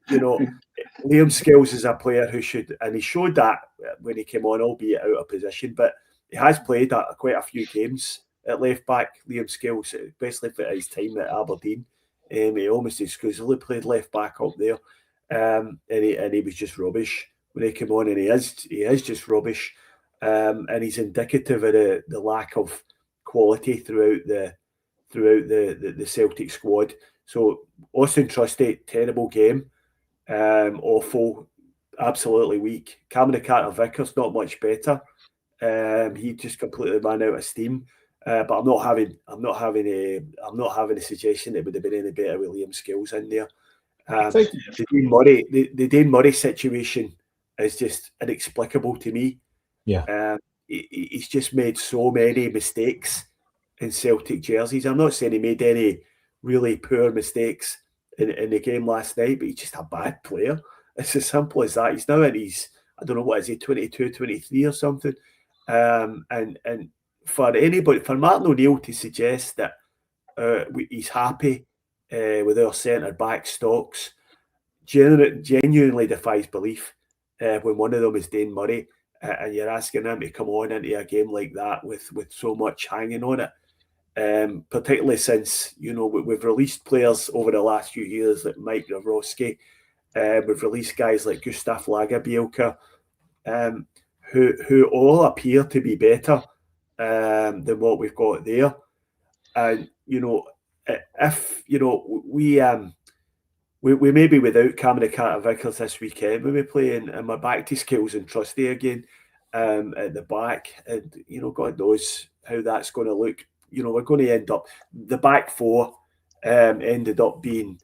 Liam Scales is a player who should, and he showed that when he came on, albeit out of position, but he has played quite a few games at left back. Liam Scales, especially for his time at Aberdeen, he almost exclusively played left back up there, and he was just rubbish when he came on, and he is just rubbish, and he's indicative of the lack of quality throughout the Celtic squad. So Austin Trusty, terrible game, awful, absolutely weak. Cameron Carter-Vickers, not much better. He just completely ran out of steam. But I'm not having a suggestion that it would have been any better with Liam Scales in there. The Dane Murray situation is just inexplicable to me. Yeah, he's just made so many mistakes in Celtic jerseys. I'm not saying he made any really poor mistakes in the game last night, but he's just a bad player. It's as simple as that. He's now in his, I don't know, what is he, 22, 23 or something, and for anybody, for Martinoneill to suggest that he's happy with our centre back stocks genuinely defies belief. When one of them is Dane Murray, and you're asking him to come on into a game like that with so much hanging on it. Particularly since, we've released players over the last few years like Mike Rowski. We've released guys like Gustav Lagerbielke, who all appear to be better than what we've got there. And if we may be without Cameron Carter-Vickers this weekend, we'll be playing, and we're back to Skills and Trusty again at the back, and God knows how that's going to look. We're going to end up, the back four ended up being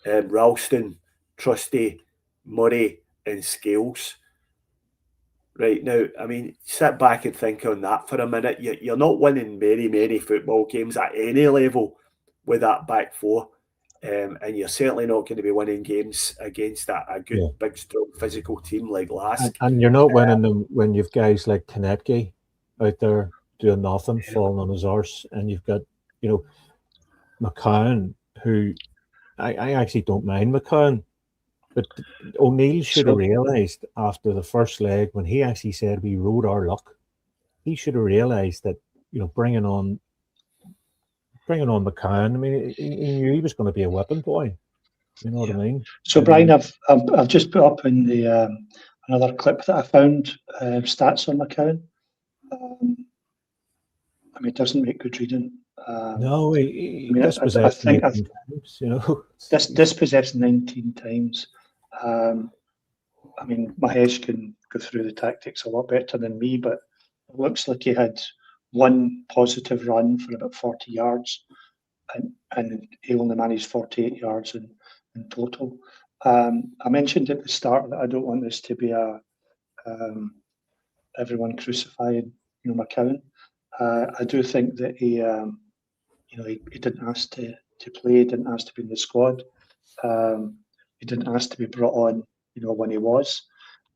Ralston, Trusty, Murray, and Scales. Right now, I mean, sit back and think on that for a minute. You're not winning many football games at any level with that back four. And you're certainly not going to be winning games against a good, big, strong physical team like Lask. And you're not winning them when you've guys like Konecki out there doing nothing, falling on his arse. And you've got, McCown, who I actually don't mind McCown. But O'Neill should have realised after the first leg, when he actually said we rode our luck, he should have realised that, bringing on McCann, I mean, he knew he was going to be a weapon boy. You know what I mean? So, Brian, I've just put up in the another clip that I found, stats on McCann. I mean, it doesn't make good reading. No, he dispossessed 19 times, dispossessed 19 times. I mean, Mahesh can go through the tactics a lot better than me, but it looks like he had one positive run for about 40 yards, and he only managed 48 yards in total. I mentioned at the start that I don't want this to be everyone crucifying McCowan. I do think that he didn't ask to play, didn't ask to be in the squad. He didn't ask to be brought on, when he was.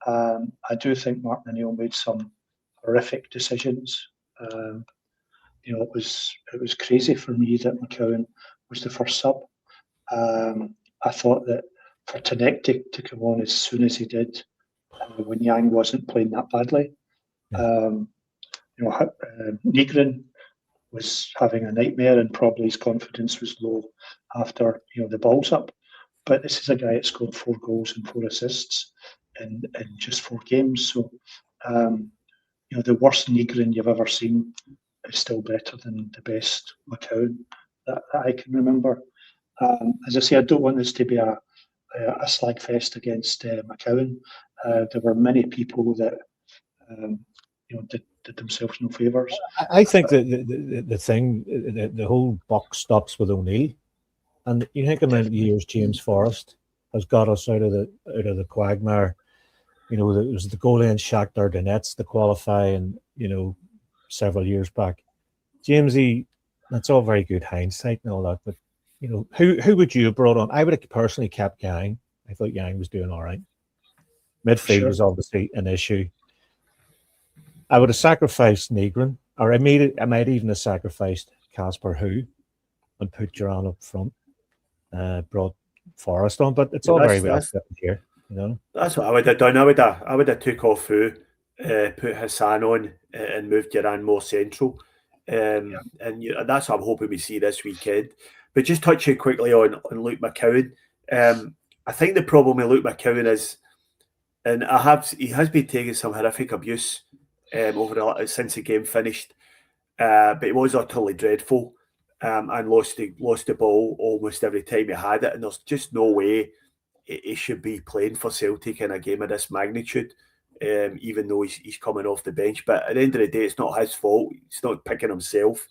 I do think Martinoneill made some horrific decisions. It was crazy for me that McCowan was the first sub. I thought that for Konecki to come on as soon as he did, when Yang wasn't playing that badly, Nygren was having a nightmare, and probably his confidence was low after the ball's up. But this is a guy that scored 4 goals and 4 assists in just 4 games. So, the worst Nygren you've ever seen is still better than the best McCowan that I can remember. As I say, I don't want this to be a slag fest against McCowan. There were many people that did themselves no favours. I think that the whole buck stops with O'Neill. And you think about the years James Forrest has got us out of the quagmire. There was the goalie in Shakhtar Donetsk to qualify, and several years back. Jamesy, that's all very good hindsight and all that, but who would you have brought on? I would have personally kept Yang. I thought Yang was doing all right. Midfield was obviously an issue. I would have sacrificed Nygren, or I might even have sacrificed Casper Hu and put Duran up front. Brought Forrest on, but it's all very well here. That's what I would have done. I would have took off Hu, put Hassan on, and moved Duran more central. And that's what I'm hoping we see this weekend. But just touching quickly on Luke McCowan, I think the problem with Luke McCowan is, and he has been taking some horrific abuse since the game finished, but it was utterly dreadful. And lost the ball almost every time he had it, and there's just no way he should be playing for Celtic in a game of this magnitude, even though he's coming off the bench. But at the end of the day, it's not his fault. He's not picking himself.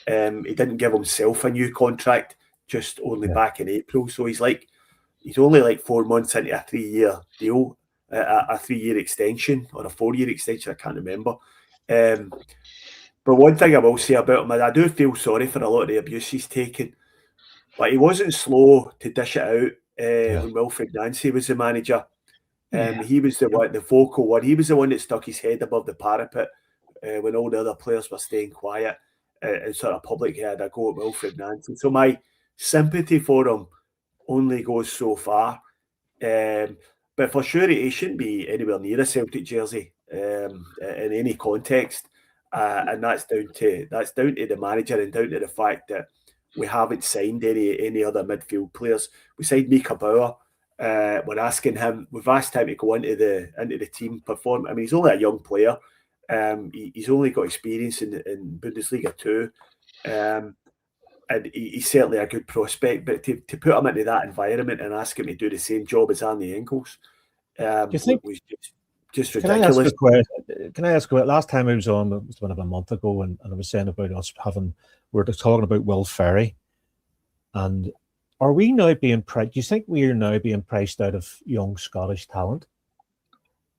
He didn't give himself a new contract just only back in April, so he's only like 4 months into a 3-year deal, a 3-year extension or a 4-year extension. I can't remember. But one thing I will say about him is I do feel sorry for a lot of the abuse he's taken. But he wasn't slow to dish it out when Wilfred Nancy was the manager. He was the vocal one. He was the one that stuck his head above the parapet when all the other players were staying quiet and sort of publicly had a go at Wilfred Nancy. So my sympathy for him only goes so far. But for sure, he shouldn't be anywhere near a Celtic jersey. in any context, and that's down to the manager and down to the fact that we haven't signed any other midfield players. We signed Mika Bauer. We've asked him to go into the team, perform. I mean, he's only a young player. He's only got experience in Bundesliga 2. And he's certainly a good prospect, but to put him into that environment and ask him to do the same job as Arnie Engels was just ridiculous. Can I ask a question? Last time I was on, it was about a month ago, and I was saying about us we were talking about Will Ferry. And are we now being priced? Do you think we are now being priced out of young Scottish talent?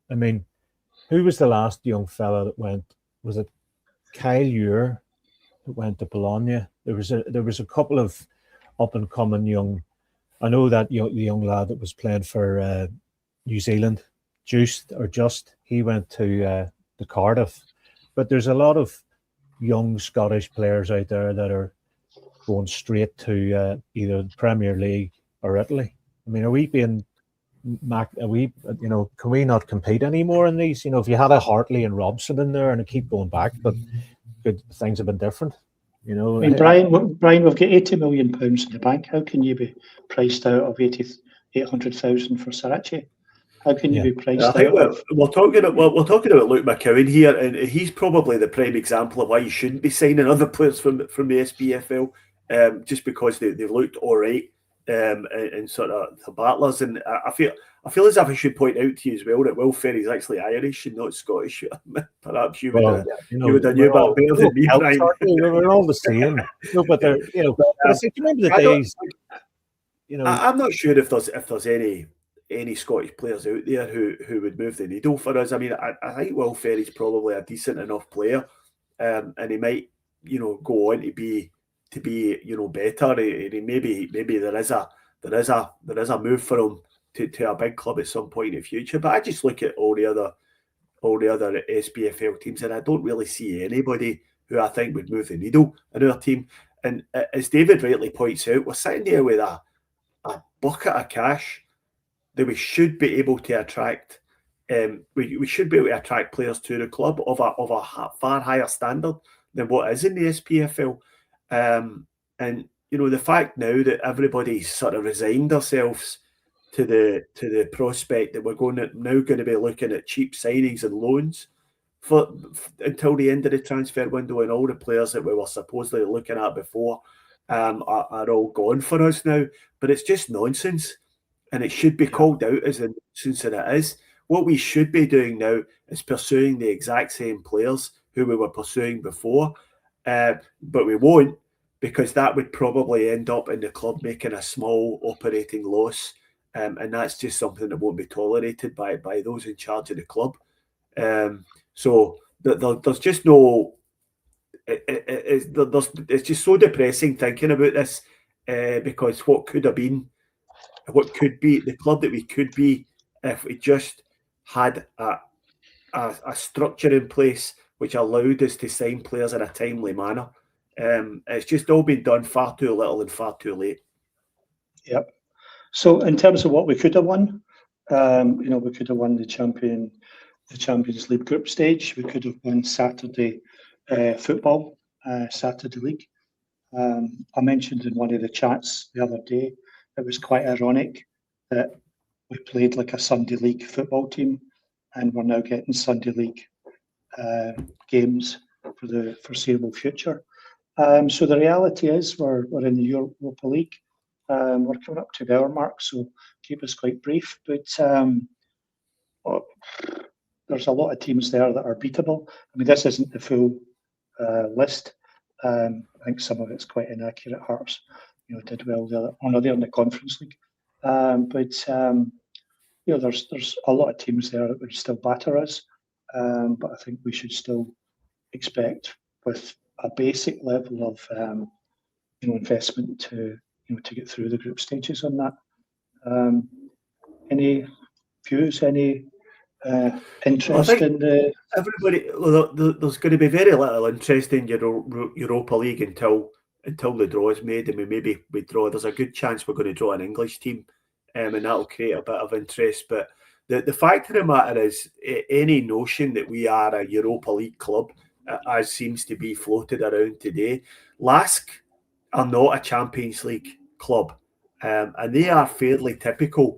I mean, who was the last young fella that went? Was it Kyle Ure that went to Bologna? There was a couple of up and coming young. I know that the young lad that was playing for New Zealand, he went to Cardiff. But there's a lot of young Scottish players out there that are going straight to either the Premier League or Italy. I mean, can we not compete anymore in these? If you had a Hartley and Robson in there, and I keep going back, but good things have been different. I mean, Brian, we've got £80 million in the bank. How can you be priced out of 800,000 for Sarachi? How can you be priced out? I think we're talking about Luke McCowan here, and he's probably the prime example of why you shouldn't be signing other players from the SPFL, just because they've looked all right and sort of the battlers. And I feel as if I should point out to you as well that Will Ferry's actually Irish and not Scottish. Perhaps you would have knew that better than me, Brian. We're all the same. No, but they're remember the days. I'm not sure if there's any Scottish players out there who would move the needle for us. I mean, I think Will Ferry's probably a decent enough player, and he might, go on to be better. Maybe there is a move for him to a big club at some point in the future. But I just look at all the other SPFL teams, and I don't really see anybody who I think would move the needle in our team. And as David rightly points out, we're sitting there with a bucket of cash that we should be able to attract. We should be able to attract players to the club of a far higher standard than what is in the SPFL. And the fact now that everybody's sort of resigned themselves to the prospect that we're now going to be looking at cheap signings and loans until the end of the transfer window, and all the players that we were supposedly looking at before are all gone for us now. But it's just nonsense. And it should be called out as a nonsense that it is. What we should be doing now is pursuing the exact same players who we were pursuing before. But we won't, because that would probably end up in the club making a small operating loss. And that's just something that won't be tolerated by those in charge of the club. So there's just no... It's just so depressing thinking about this, because what could have been, what could be the club that we could be if we just had a structure in place which allowed us to sign players in a timely manner. It's just all been done far too little and far too late. Yep. So in terms of what we could have won, we could have won the Champions League group stage. We could have won Saturday football, Saturday League. I mentioned in one of the chats the other day, it was quite ironic that we played like a Sunday League football team, and we're now getting Sunday League games for the foreseeable future. So the reality is we're in the Europa League. We're coming up to the hour mark, so keep us quite brief. But there's a lot of teams there that are beatable. I mean, this isn't the full list. I think some of it's quite inaccurate. Hearts, did well they're in the Conference League. But there's a lot of teams there that would still batter us. But I think we should still expect, with a basic level of investment, to get through the group stages on that. Any views? Any interest in the... Everybody, there's going to be very little interest in Europa League until the draw is made, and we draw. There's a good chance we're going to draw an English team, and that'll create a bit of interest. But The fact of the matter is, any notion that we are a Europa League club, as seems to be floated around today, LASK are not a Champions League club, and they are fairly typical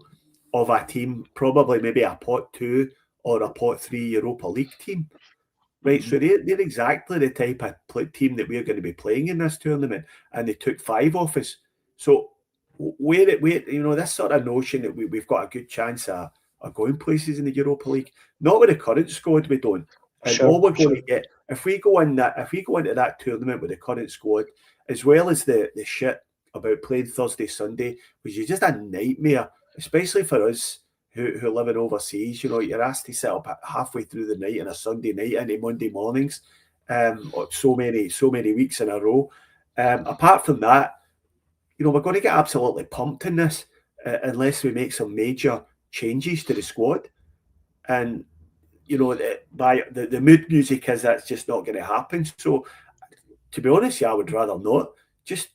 of a team, probably maybe a pot 2 or a pot 3 Europa League team. Right, so they're exactly the type of team that we're going to be playing in this tournament, and they took 5 off us. So where this sort of notion that we've got a good chance of going places in the Europa League, not with the current squad, we don't. And all we're going to get, if we go into that tournament with the current squad, as well as the shit about playing Thursday, Sunday, which is just a nightmare, especially for us who live in overseas. You're asked to sit up halfway through the night on a Sunday night into Monday mornings, so many weeks in a row. Apart from that, we're going to get absolutely pumped in this unless we make some major changes to the squad. And the mood music is that's just not going to happen. So, to be honest, I would rather not. Just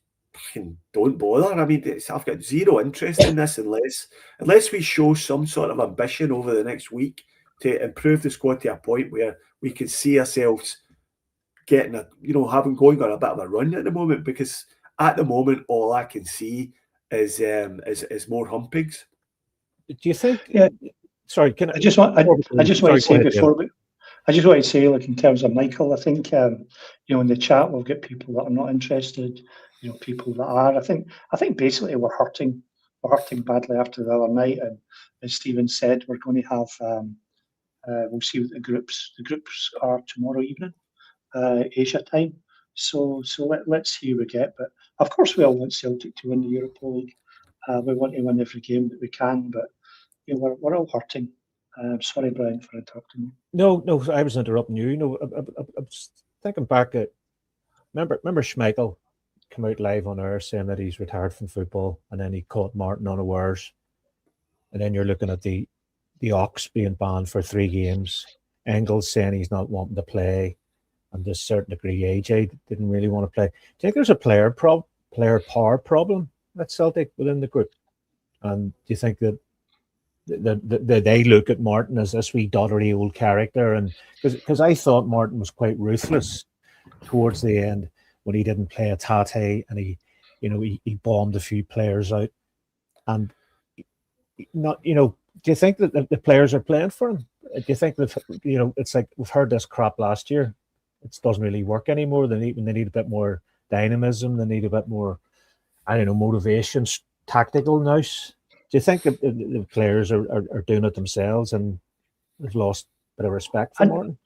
don't bother. I mean, I've got zero interest in this unless we show some sort of ambition over the next week to improve the squad to a point where we can see ourselves getting going on a bit of a run at the moment. Because at the moment, all I can see is more humpings. Do you think? Yeah. Sorry, I just want to say, like, in terms of Michael, I think in the chat we'll get people that are not interested, people that are. I think basically we're hurting badly after the other night, and as Stephen said, we're going to have we'll see what the groups are tomorrow evening, Asia time. So let's see who we get. But of course we all want Celtic to win the Europa League. We want to win every game that we can, but we're all hurting. Sorry, Brian, for interrupting you. No, I was interrupting you. I was thinking back at remember Schmeichel come out live on air saying that he's retired from football, and then he caught Martin unawares, and then you're looking at the Ox being banned for 3 games, Engels saying he's not wanting to play, and to a certain degree AJ didn't really want to play. Do you think there's a player power problem at Celtic within the group? And do you think that they look at Martin as this wee doddery old character? And because I thought Martin was quite ruthless towards the end when he didn't play a Tate, and he bombed a few players out. And do you think that the players are playing for him? Do you think that it's like we've heard this crap last year? It doesn't really work anymore. They need a bit more dynamism. They need a bit more, motivation, tactical nous. Do you think the players are doing it themselves and they've lost a bit of respect for Martin?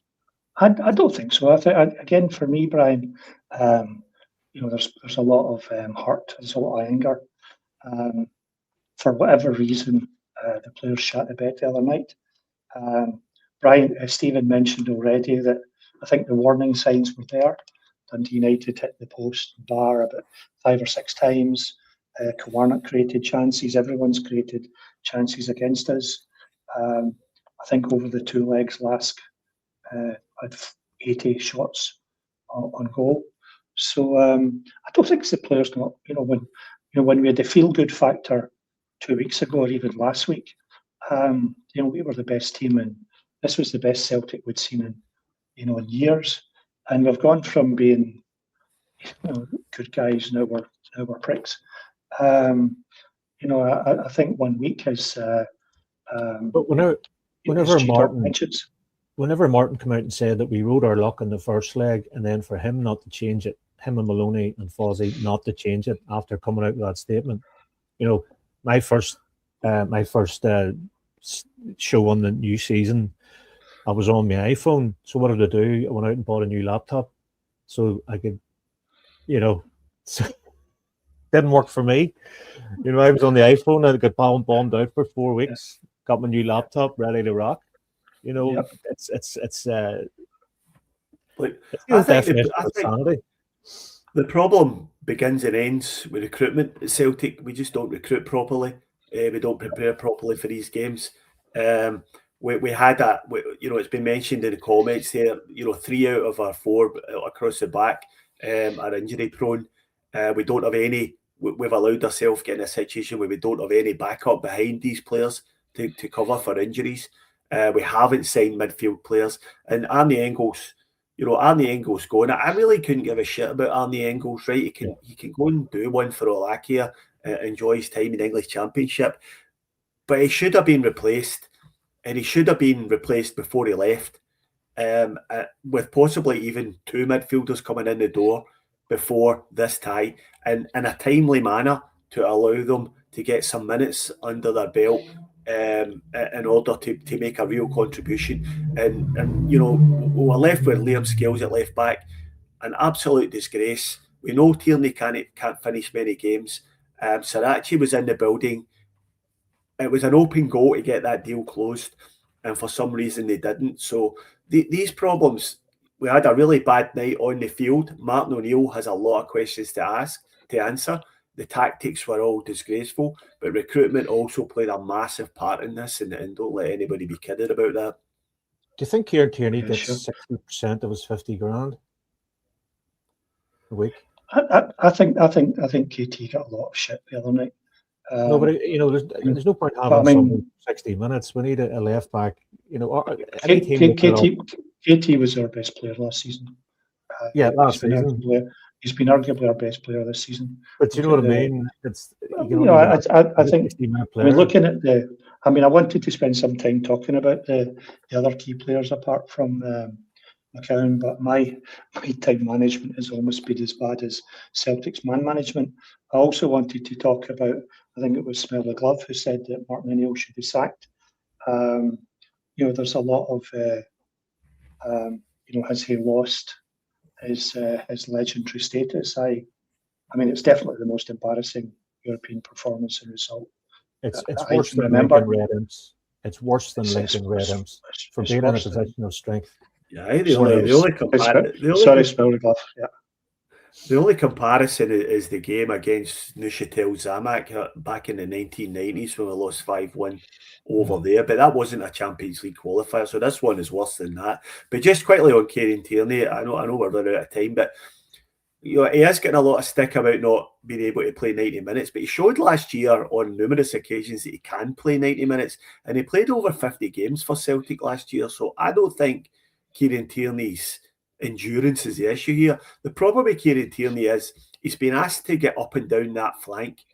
I don't think so. I think, again, for me, Brian, there's a lot of hurt, there's a lot of anger. For whatever reason, the players shot the bed the other night. Stephen mentioned already that I think the warning signs were there. Dundee United hit the post bar about 5 or 6 times. Kilmarnock created chances. Everyone's created chances against us. I think over the 2 legs, LASK had 80 shots on goal. So I don't think it's the players not. When we had the feel-good factor 2 weeks ago or even last week, we were the best team, and this was the best Celtic we'd seen in years. And we've gone from being good guys, now we're pricks. I think 1 week is. But whenever Martin came out and said that we rode our luck in the first leg, and then for him not to change it, him and Maloney and Fozzie not to change it after coming out with that statement, my first show on the new season, I was on my iPhone. So what did I do? I went out and bought a new laptop so I could, didn't work for me. I was on the iPhone. I got bombed out for 4 weeks. Got my new laptop ready to rock. Yep. It's I think the problem begins and ends with recruitment at Celtic. We just don't recruit properly. We don't prepare properly for these games. We had that. It's been mentioned in the comments here. 3 out of our 4 across the back are injury prone. We don't have any. We've allowed ourselves get in a situation where we don't have any backup behind these players to cover for injuries. We haven't signed midfield players, and Arnie Engels. Arnie Engels going. I really couldn't give a shit about Arnie Engels, right? He can go and do one for Olakia, enjoy his time in the English Championship, but he should have been replaced, and he should have been replaced before he left, with possibly even 2 midfielders coming in the door before this tie, and in a timely manner to allow them to get some minutes under their belt. In order to make a real contribution, and we're left with Liam Scales at left back, an absolute disgrace. We know Tierney can't finish many games. Sarachi was in the building. It was an open goal to get that deal closed, and for some reason they didn't. So these problems, we had a really bad night on the field. Martinoneill has a lot of questions to answer. The tactics were all disgraceful, but recruitment also played a massive part in this, and don't let anybody be kidded about that. Do you think Kieran Tierney gets 60% of his 50 grand a week? I think KT got a lot of shit the other night. No, but there's no point having someone 60 minutes. We need a left back. KT was our best player last season. Last season. He's been arguably our best player this season. But you know what I mean? I think. Looking at I wanted to spend some time talking about the other key players apart from McCowan, but my time management has almost been as bad as Celtic's man management. I also wanted to talk about. I think it was Smell the Glove who said that Martinoneill should be sacked. There's a lot of has he lost his legendary status? It's definitely the most embarrassing European performance and result. It's worse than Lincoln Redhams. It's worse than Lincoln Redhams for being in a position of strength. Yeah, the only comparison is the game against Neuchâtel Xamax back in the 1990s when we lost 5-1 over there. But that wasn't a Champions League qualifier, so this one is worse than that. But just quickly on Kieran Tierney, I know we're running out of time, but he is getting a lot of stick about not being able to play 90 minutes. But he showed last year on numerous occasions that he can play 90 minutes, and he played over 50 games for Celtic last year. So I don't think Kieran Tierney's endurance is the issue here. The problem with Kieran Tierney is he's been asked to get up and down that flank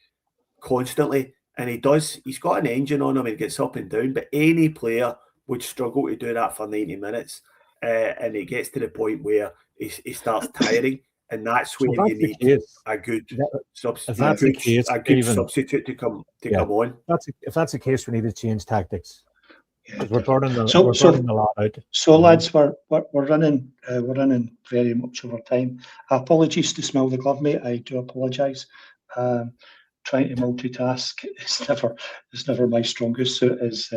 constantly, and he does. He's got an engine on him and gets up and down, but any player would struggle to do that for 90 minutes, and it gets to the point where he starts tiring, and that's when you need a good substitute to come on. If that's the case, we need to change tactics. Yeah. We're burning a lot out. So lads, we're running very much over time. Apologies to Smell the Glove, mate. I do apologise. Trying to multitask is never my strongest suit, as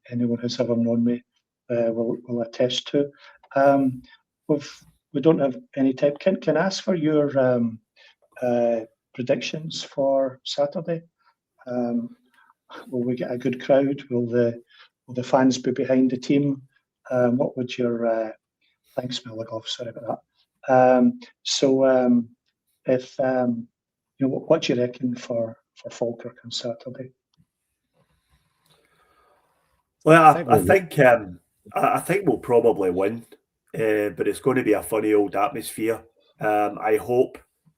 anyone who's ever known me will attest to. We don't have any time. Can I ask for your predictions for Saturday? Will we get a good crowd? Will the fans be behind the team? What would your thanks, Milligov, sorry about that. What do you reckon for Falkirk on Saturday? Well, I think we'll probably win, but it's going to be a funny old atmosphere. I hope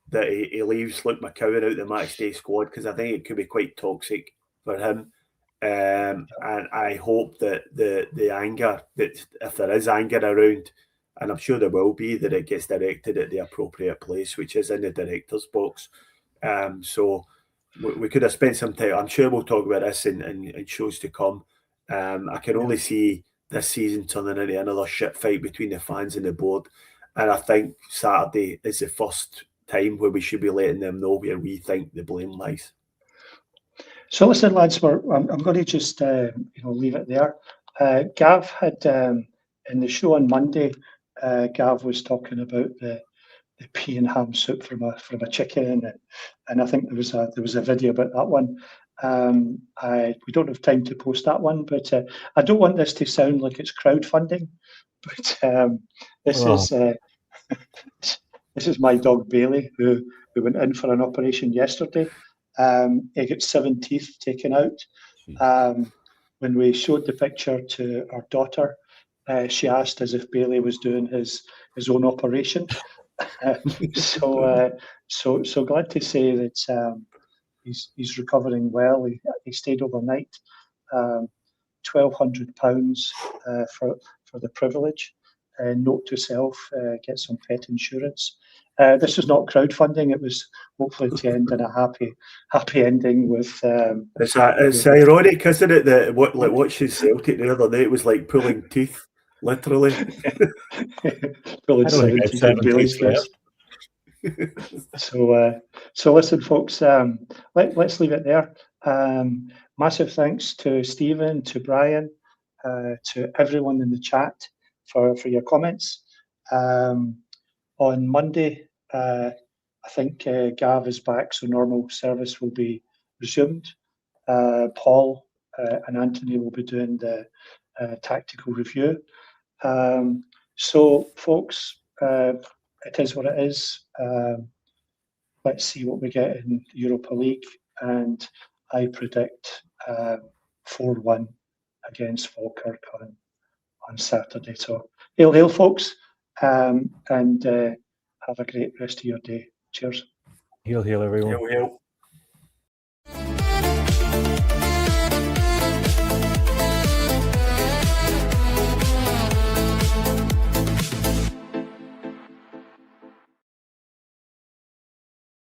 that he leaves Luke McCowan out the match day squad, because I think it could be quite toxic for him. And I hope that the anger, that if there is anger around, and I'm sure there will be, that it gets directed at the appropriate place, which is in the director's box. So we could have spent some time. I'm sure we'll talk about this in shows to come. I can only see this season turning into another shit fight between the fans and the board, and I think Saturday is the first time where we should be letting them know where we think the blame lies. So listen, lads, I'm going to just leave it there. Gav had in the show on Monday. Gav was talking about the pea and ham soup from a chicken, and I think there was a video about that one. We don't have time to post that one, but I don't want this to sound like it's crowdfunding. But this is my dog Bailey, who went in for an operation yesterday. He got 7 teeth taken out. when we showed the picture to our daughter, she asked us if Bailey was doing his own operation. So glad to say that he's recovering well. He stayed overnight. £1,200 for the privilege. Note to self: get some pet insurance. This was not crowdfunding. It was hopefully to end in a happy ending with. It's ironic, isn't it? That watching Celtic the other night was like pulling teeth, literally. Pulling 17 Bailey's gifts. So listen, folks. Let's leave it there. Massive thanks to Stephen, to Brian, to everyone in the chat for your comments. On Monday, I think Gav is back, so normal service will be resumed. Paul and Anthony will be doing the tactical review. So, folks, it is what it is. Let's see what we get in Europa League, and I predict 4-1 against Falkirk on Saturday. So, hail, folks, and have a great rest of your day. Cheers. Hail, everyone. Hail.